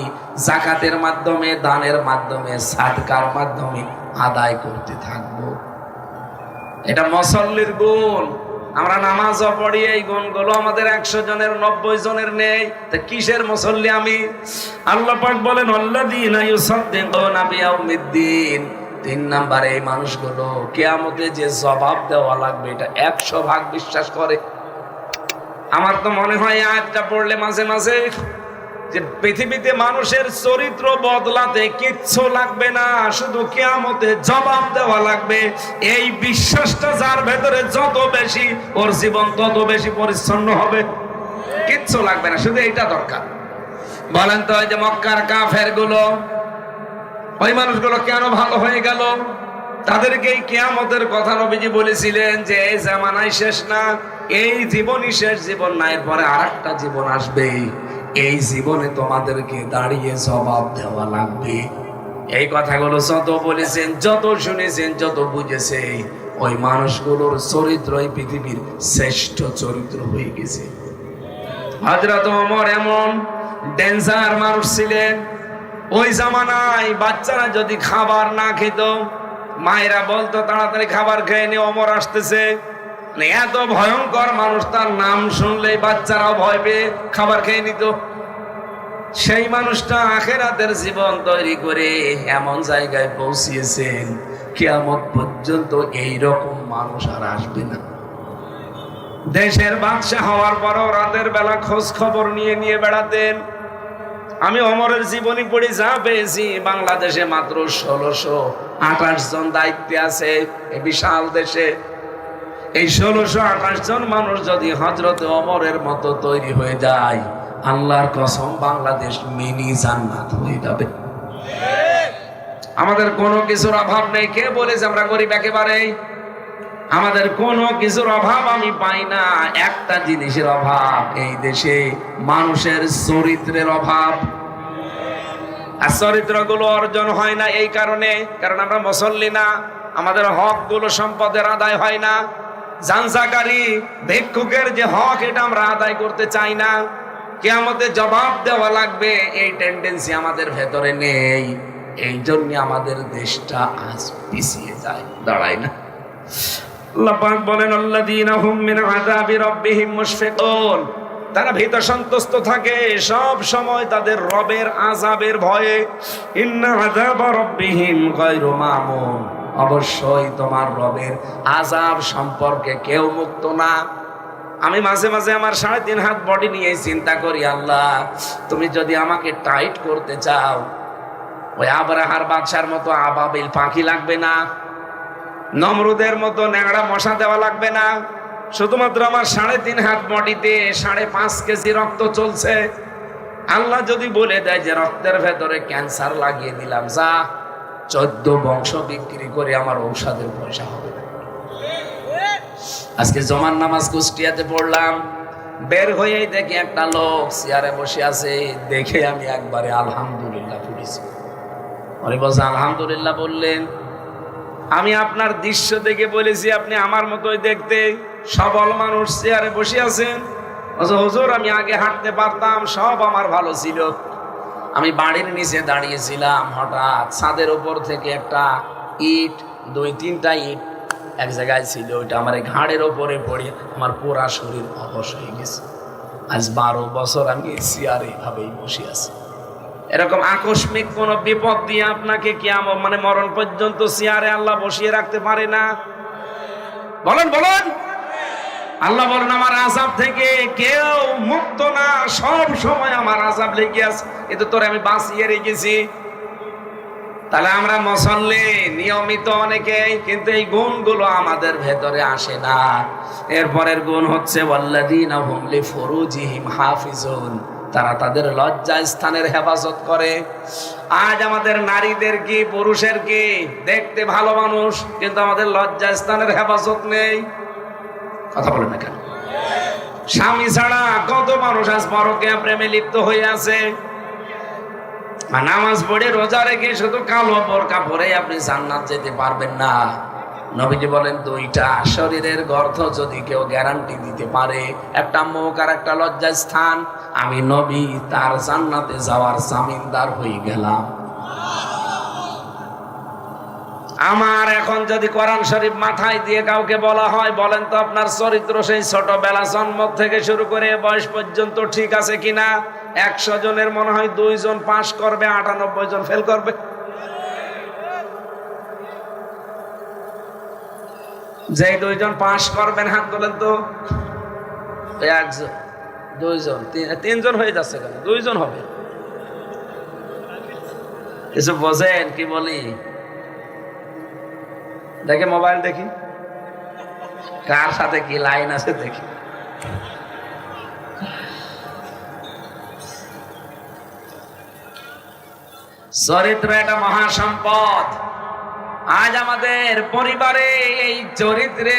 যাকাতের মাধ্যমে, দানের মাধ্যমে, সাদকার মাধ্যমে আদায় করতে থাকবো। এটা মুসল্লির গুণ। আমরা নামাজও পড়ি, এই গুণগুলো আমাদের 100 জনের 90 জনের নেই, তা কিসের মুসল্লি আমি? আল্লাহ পাক বলেন আল্লাযীনা ইউসাদ্দিকুনা বিয়াউমিদ্দিন। 3 নম্বরে এই মানুষগুলো কিয়ামতে যে জবাব দেওয়া লাগবে এটা 100% বিশ্বাস করে। আমার তো মনে হয় আয়াতটা পড়লে মাঝে মাঝে যে পৃথিবীতে মানুষের চরিত্র বদলাতে কিচ্ছু লাগবে না, শুধু কিয়ামতে জবাব দেওয়া লাগবে। এই বিশ্বাসটা যার ভেতরে যত বেশি, ওর জীবন তত বেশি পরিচ্ছন্ন হবে। কিচ্ছু লাগবে না, শুধু এইটা দরকার। বলেন তো, ওই যে মক্কার কাফের গুলো, ওই মানুষগুলো কেন ভালো হয়ে গেল? তাদেরকে এই কিয়ামতের কথা নবীজি বলেছিলেন যে এই জামানাই শেষ না, এই জীবনই শেষ জীবন না, এরপরে আরেকটা জীবন আসবে। এই জীবনে তোমাদেরকে দাঁড়িয়ে জবাব দেওয়া লাগবে। এই কথাগুলো যত বলেছেন, যত শুনেছেন, যত বুঝেছে, ওই মানুষগুলোর চরিত্র এই পৃথিবীর শ্রেষ্ঠ চরিত্র হয়ে গেছে। হযরত ওমর এমন ডেঞ্জার মানুষ ছিলেন, ওই জামানায় বাচ্চারা যদি খাবার না খেত, মায়েরা বলতো তাড়াতাড়ি খাবার খেয়ে নে, ওমর আসতেছে। এত ভয়ঙ্কর মানুষ, তার নাম শুনলেই বাচ্চারাও ভয় পেয়ে খাবার খেয়ে নিত। সেই মানুষটা আখিরাতের জীবন তৈরি করে এমন জায়গায় পৌঁছিয়েছেন, কিয়ামত পর্যন্ত এই রকম মানুষ আর আসবে না। দেশের বাদশা হওয়ার পরও রাতের বেলা খোঁজ খবর নিয়ে নিয়ে বেড়াতেন। আমি ওমরের জীবনী পড়ে যা পেয়েছি, বাংলাদেশে মাত্র 1628 জন দায়িত্বে আছে এই বিশাল দেশে। এই 1628 জন মানুষ যদি হযরত ওমরের মতো তৈরি হয়ে যায়, আল্লাহর কসম বাংলাদেশ মিনি জান্নাত হয়ে যাবে। আমাদের কোনো কিছুর অভাব নেই। কে বলেছে আমরা গরিব একেবারে? আমাদের কোনো কিছুর অভাব আমি পাই না। একটা জিনিসের অভাব, এই দেশে মানুষের চরিত্রের অভাব। আর চরিত্রগুলো অর্জন হয় না এই কারণে, কারণ আমরা মুসল্লি না, আমাদের হকগুলো সম্পদের আদায় হয় না। জানজাকারী ভিক্ষুকের যে হক, এটা আমরা আদায় করতে চাই না। কিয়ামতে জবাব দেওয়া লাগবে, এই টেন্ডেন্সি আমাদের ভেতরে নেই। এই জন্য আমাদের দেশটা আজ পিছিয়ে যায়, দাঁড়ায় না। আল্লাহ পাক বলেন আল্লাযীনা হুম মিন আযাবি রাব্বিহিম মুশফিকুন। তারা ভীত সন্তুষ্ট থাকে সব সময় তাদের রবের আযাবের ভয়ে। ইন্না আযাবা রাব্বিহিম গায়রু মামুন। অবশ্যই তোমার রবের আযাব সম্পর্কে কেউ মুক্ত না। আমি মাঝে মাঝে আমার 3.5 হাত বডি নিয়ে চিন্তা করি, আল্লাহ তুমি যদি আমাকে টাইট করতে চাও, ওই আবরাহার বাদশার মতো আবাবিল পাখি লাগবে না, নমরুদের মতো ন্যাংড়া মশা দেওয়া লাগবে না। শুধুমাত্র আমার 3.5 হাত বডিতে 5.5 কেজি রক্ত চলছে। আল্লাহ যদি বলে দেয় যে রক্তের ভেতরে ক্যান্সার লাগিয়ে দিলাম, যা 14 বংশ বিক্রি করে আমার ঔষধের পয়সা হবে না। আজকে জমান নামাজ কুষ্টিয়াতে পড়লাম, বের হয়েই দেখি একটা লোক চেয়ারে বসে আছে। দেখে আমি একবারে আলহামদুলিল্লাহ পড়েছি। উনি বলছে আলহামদুলিল্লাহ বললেন, আমি আপনার দৃশ্য দেখে বলেছি আপনি আমার মতোই দেখতে, সবল মানুষ চেয়ারে বসে আছেন। হুজুর আমি আগে হাঁটতে পারতাম, সব আমার ভালো ছিল। আমি বাড়ির নিচে দাঁড়িয়েছিলাম, হঠাৎ ছাদের উপর থেকে একটা ইট, 2-3টা ইট এক জায়গায় ছিল, ওইটা আমার ঘাড়ের ওপরে পড়ে আমার পুরা শরীর অবশ হয়ে গেছে। আজ 12 বছর আমি চেয়ারে এভাবেই বসে আছি। এরকম আকস্মিক কোন বিপদ দিয়ে আপনাকে কিয়ামত মানে মরণ পর্যন্ত চেয়ারে আল্লাহ বসিয়ে রাখতে পারে না। বলেন বলেন, আল্লাহ বলেন আমার আযাব থেকে কেউ মুক্ত না, সব সময় আমার আযাব লেগে আছে। কিন্তু তোরে আমি বাঁচিয়ে রেখেছি। তাহলে আমরা মুসল্লি নিয়মিত অনেকেই, কিন্তু এই গুণগুলো আমাদের ভেতরে আসে না। এরপরের গুণ হচ্ছে ওয়াল্লাযীনা হুম লিফুরুজিহিম হাফিজুন। তারা তাদের লজ্জা স্থানের হেফাজত করে। আজ আমাদের নারীদের কি পুরুষের কি দেখতে ভালো মানুষ, কিন্তু আমাদের লজ্জা স্থানের হেফাজত নেই। কথা বলেন না কেন? স্বামী ছাড়া কত মানুষ আজ পরকীয়া প্রেমে লিপ্ত হয়ে আছে। আর নামাজ পড়ে রোজা রেখে শুধু কালো বোরকা পরে আপনি জান্নাত যেতে পারবেন না। নবীজি বলেন দুইটা শরীরের গর্ধ যদি কেউ গ্যারান্টি দিতে পারে, একটা মুখ আর একটা লজ্জা স্থান, আমি নবী তার জান্নাতে যাওয়ার জামিনদার হয়ে গেলাম। আমার এখন যদি কোরআন শরীফ মাথায় দিয়ে কাউকে বলা হয়, বলেন তো আপনার চরিত্র সেই ছোটবেলা জন্ম থেকে শুরু করে বয়স পর্যন্ত ঠিক আছে কিনা? 100 জনের মনে হয় 2 জন পাস করবে, 98 জন ফেল করবে। যে 2 জন পাস করবেন হাত তোলেন তো। 1 জন, 2 জন, 3 জন হয়ে যাচ্ছে কেন? 2 জন হবে। কিছু বোঝেন কি বলি? দেখে মোবাইল দেখি, কার সাথে কি লাইন আছে দেখি। চরিত্র একটা মহাসম্পদ। আজ আমাদের পরিবারে এই চরিত্রে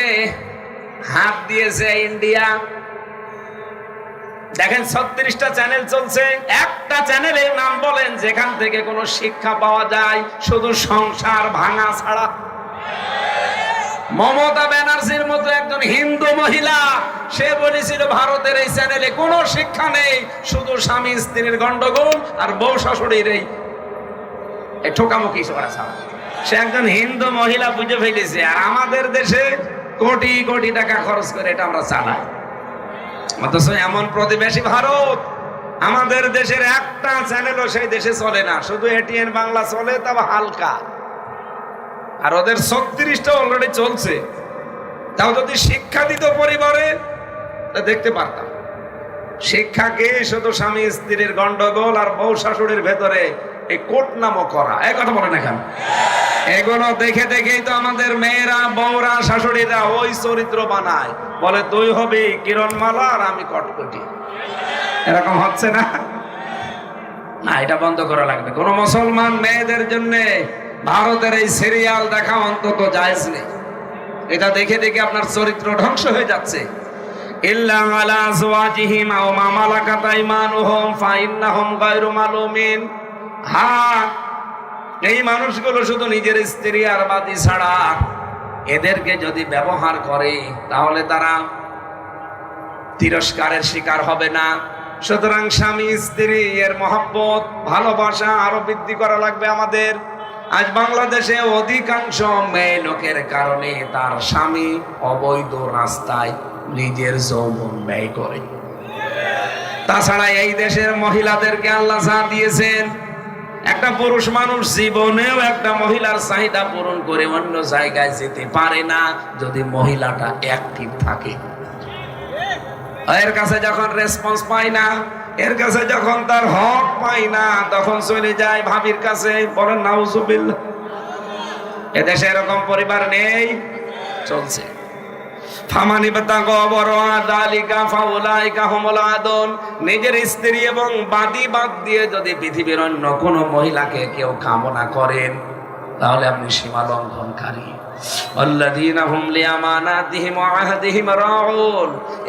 হাত দিয়েছে ইন্ডিয়া। দেখেন 36টা চ্যানেল চলছে, একটা চ্যানেলের নাম বলেন যেখান থেকে কোনো শিক্ষা পাওয়া যায়, শুধু সংসার ভাঙা ছাড়া। মমতা ব্যানার্জির মতো একজন হিন্দু মহিলা, সে বলেছিল ভারতের এই চ্যানেলে কোনো শিক্ষা নেই, শুধু স্বামী স্ত্রীর গন্ডগোল আর বউ শাশুড়ির এই ঠোকামুখি করা ছাড়া। সে একজন হিন্দু মহিলা বুঝে ফেলেছে। আর আমাদের দেশে কোটি কোটি টাকা খরচ করে এটা আমরা চালাই, অথচ এমন প্রতিবেশী ভারত, আমাদের দেশের একটা চ্যানেলও সেই দেশে চলে না, শুধু এটিএন বাংলা চলে, তবে হালকা। আর ওদের 36টা অলরেডি চলছে। তাও যদি শিক্ষা দিত পরিবারে, তা দেখতে পারতাম। শিক্ষাকে শুধু স্বামী স্ত্রীর গন্ডগোল আর বউ শাশুড়ির ভেতরে এই কোট নামও করা, এই কথা বলে না কেন? এগুলো দেখে দেখেই তো আমাদের মেয়েরা, বউরা, শাশুড়িরা ওই চরিত্র বানায়। বলে তুই হবি কিরণমালা আর আমি কটকটি। এরকম হচ্ছে না? না, এটা বন্ধ করা লাগবে। কোন মুসলমান মেয়েদের জন্য ভারতের এই সিরিয়াল দেখা অন্তত জায়েজ নেই। এটা দেখে দেখে আপনার চরিত্র ধ্বংস হয়ে যাচ্ছে। ইল্লা আলা আজওয়াজিহিম আও মা মালাকাত আইমানুহুম ফাইন্নাহুম গায়রু মালুমিন। হ্যাঁ, এই মানুষগুলো শুধু নিজের স্ত্রী আর বাদী ছাড়া এদেরকে যদি ব্যবহার করে, তাহলে তারা তিরস্কারের শিকার হবে না। সুতরাং স্বামী স্ত্রী এর মহব্বত, ভালোবাসা আরো বৃদ্ধি করা লাগবে আমাদের। আজ বাংলাদেশে অধিকাংশ মেয়ে লোকের কারণে তার স্বামী অবৈধ রাস্তায় নিজের যৌবন ব্যয় করে। তাছাড়া এই দেশের মহিলাদেরকে আল্লাহ যা দিয়েছেন, একটা পুরুষ মানুষ জীবনেও একটা মহিলার চাহিদা পূরণ করে অন্য জায়গায় যেতে পারে না যদি মহিলাটা অ্যাক্টিভ থাকে। এর কাছে যখন রেসপন্স পায় না, এর কাছে যখন তার হক পায় না, তখন চলে যায় ভাবির কাছে। বলেন নাউজুবিল্লাহ। এদেশে এরকম পরিবার নেই, চলছে। নিজের স্ত্রী এবং বাদী বাদ দিয়ে যদি পৃথিবীর অন্য কোন মহিলাকে কেউ কামনা করেন, তাহলে আপনি সীমা লঙ্ঘনকারী।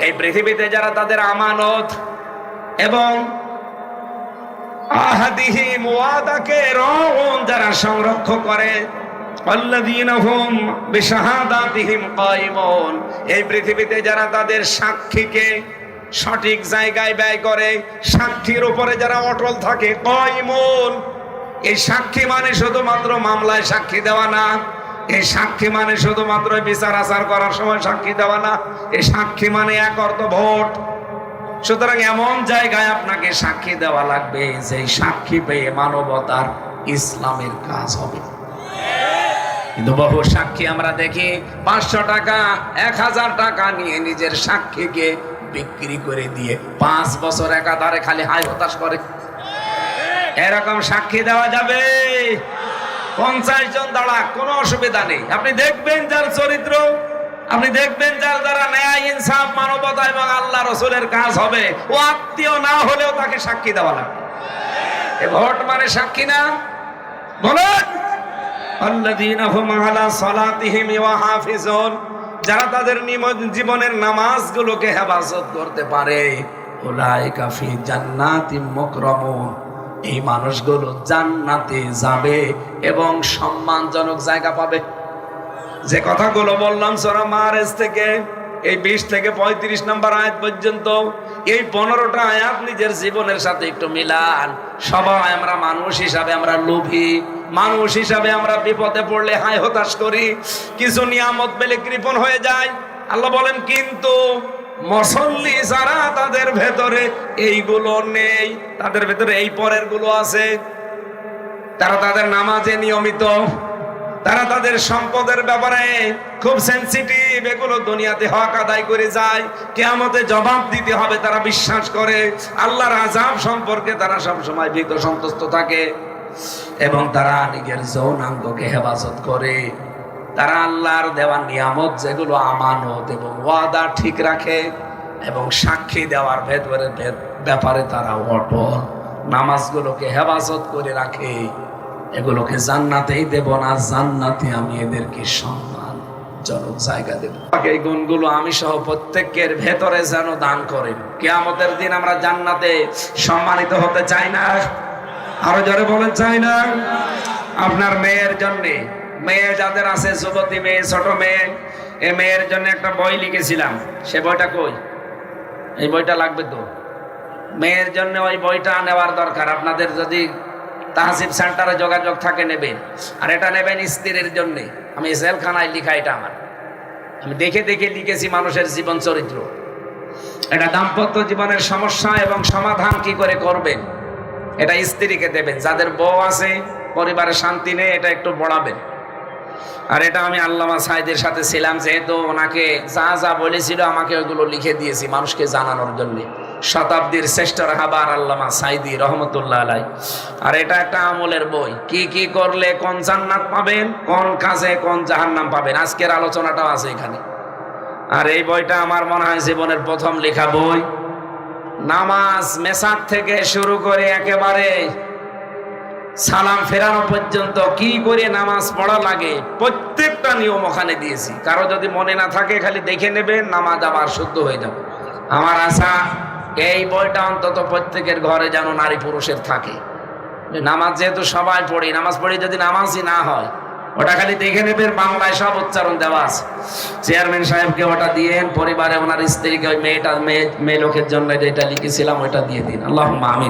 এই পৃথিবীতে যারা তাদের আমানত এবং আহাদিহিম ওয়াদাকে যারা সংরক্ষণ করে, এই পৃথিবীতে যারা তাদের সাক্ষীকে সঠিক জায়গায় ব্যয় করে, সাক্ষীর উপরে যারা অটল থাকে, কায়িমুন। এই সাক্ষী মানে শুধুমাত্র মামলায় সাক্ষী দেওয়া না, এই সাক্ষী মানে শুধুমাত্র বিচার আচার করার সময় সাক্ষী দেওয়া না, এই সাক্ষী মানে এক অর্থ ভোট। সুতরাং এমন জায়গায় আপনাকে সাক্ষী দেওয়া লাগবে যে সাক্ষী পেয়ে মানবতার, ইসলামের কাজ হবে। কিন্তু বহু সাক্ষী আমরা দেখি 500 টাকা 1000 টাকা নিয়ে নিজের সাক্ষীকে বিক্রি করে দিয়ে 5 বছর একাধারে খালি হাই হতাশ করে। এরকম সাক্ষী দেওয়া যাবে? 50 জন দাঁড়া, কোনো অসুবিধা নেই। আপনি দেখবেন যার চরিত্র, আপনি দেখবেন যার দ্বারা ন্যায়, ইনসাফ, মানবতা এবং আল্লাহ রসুলের কাজ হবে, ও আত্মীয় না হলেও তাকে সাক্ষী দেওয়া লাগবে। ভোট মানে সাক্ষী না? বলেন আল্লাযীনা হুম আলা সালাতিহিম ওয়াহাফিজুন, যারা তাদের জীবনের নামাজগুলোকে হেফাজত করতে পারে, উলাইকা ফি জান্নাতিম মুকরামুন, এই মানুষগুলো জান্নাতে যাবে এবং সম্মানজনক জায়গা পাবে। যে কথাগুলো বললাম সূরা মাআরিজ থেকে এই 20 থেকে 35 নম্বর আয়াত পর্যন্ত, এই 15টা আয়াত নিজের জীবনের সাথে একটু মিলান। সবাই আমরা মানুষ হিসাবে আমরা লোভী, মানুষ হিসাবে আমরা বিপদে পড়লে হায় হতাশ করি, কিছু নিয়ামত পেলে কৃপণ হয়ে যায়। আল্লাহ বলেন কিন্তু মুসল্লি যারা, তাদের ভেতরে এইগুলো নেই, তাদের ভেতরে এই পরের গুলো আছে। তারা তাদের নামাজে নিয়মিত, তারা তাদের সম্পদের ব্যাপারে খুব সেনসিটিভ, এগুলো দুনিয়াতে হক আদায় করে যায়, কিয়ামতে জবাব দিতে হবে তারা বিশ্বাস করে, আল্লাহর আযাব সম্পর্কে তারা সবসময় ভীত সন্তুষ্ট থাকে, এবং তারা নিজের যৌনাঙ্গকে হেফাজত করে, তারা আল্লাহর দেওয়া নিয়ামত যেগুলো আমানত এবং ওয়াদা ঠিক রাখে, এবং সাক্ষী দেওয়ার ব্যাপারে তারা অটল, নামাজগুলোকে হেফাজত করে রাখে। এগুলোকে জান্নাতেই দেব না, জান্নাতে আমি এদেরকে সম্মানজনক জায়গা দেব। এই গুণগুলো আমি সহ প্রত্যেকের ভেতরে যেন দান করেন। কিয়ামতের দিন আমরা জান্নাতে সম্মানিত হতে চাই না? আরো জোরে বলেন চাই না? আপনার মেয়ের জন্য, মেয়ে যাদের আছে, যুবতী মেয়ে, ছোট মেয়ে, এই মেয়ের জন্য একটা বই লিখেছিলাম। সে বইটা কই? এই বইটা লাগবে তো। মেয়ের জন্য ওই বইটা নেওয়ার দরকার। আপনাদের যদি তাহসিব সেন্টারে যোগাযোগ থাকে নেবেন। আর এটা নেবেন স্ত্রীর জন্য। আমি জেলখানায় লিখা, এটা আমার, আমি দেখে দেখে লিখেছি মানুষের জীবন চরিত্র। এটা দাম্পত্য জীবনের সমস্যা এবং সমাধান কি করে করবেন, এটা স্ত্রীকে দেবেন। যাদের বউ আছে, পরিবারে শান্তি নেই, এটা একটু বড়াবেন। আর এটা আমি আল্লামা সাইদের সাথে ছিলাম, যেহেতু ওনাকে যা যা বলেছিল আমাকে ওইগুলো লিখে দিয়েছি মানুষকে জানানোর জন্য। শতাব্দীর শ্রেষ্ঠ রাহাবার আল্লামা সাইদি রহমতুল্লাহ আলাই। আর এটা একটা আমলের বই, কি কি করলে কোন জান্নাত পাবেন, কোন কাজে কোন জাহান্নাম পাবেন, আজকের আলোচনাটাও আছে এখানে। আর এই বইটা আমার মনে হয় জীবনের প্রথম লেখা বই। নামাজ মেসাক থেকে শুরু করে একেবারে সালাম ফেরানো পর্যন্ত কি করে নামাজ পড়া লাগে, প্রত্যেকটা নিয়ম ওখানে দিয়েছি। কারো যদি মনে না থাকে খালি দেখে নেবেন, নামাজ আবার শুদ্ধ হয়ে যাবে। আমার আশা এই বইটা অন্তত প্রত্যেকের ঘরে যেন নারী পুরুষের থাকে। নামাজ যেহেতু সবাই পড়ি, নামাজ পড়ি যদি নামাজই না হয়, ওটা খালি দেখে নেবেন, বাংলায় সব উচ্চারণ দেওয়া আছে। চেয়ারম্যান সাহেবকে ওটা দিয়েন, পরিবারে ওনার স্ত্রীকে, ওই মেয়ে লোকের জন্য যেটা লিখেছিলাম ওইটা দিয়ে দিন। আল্লাহুম্মা আমিন।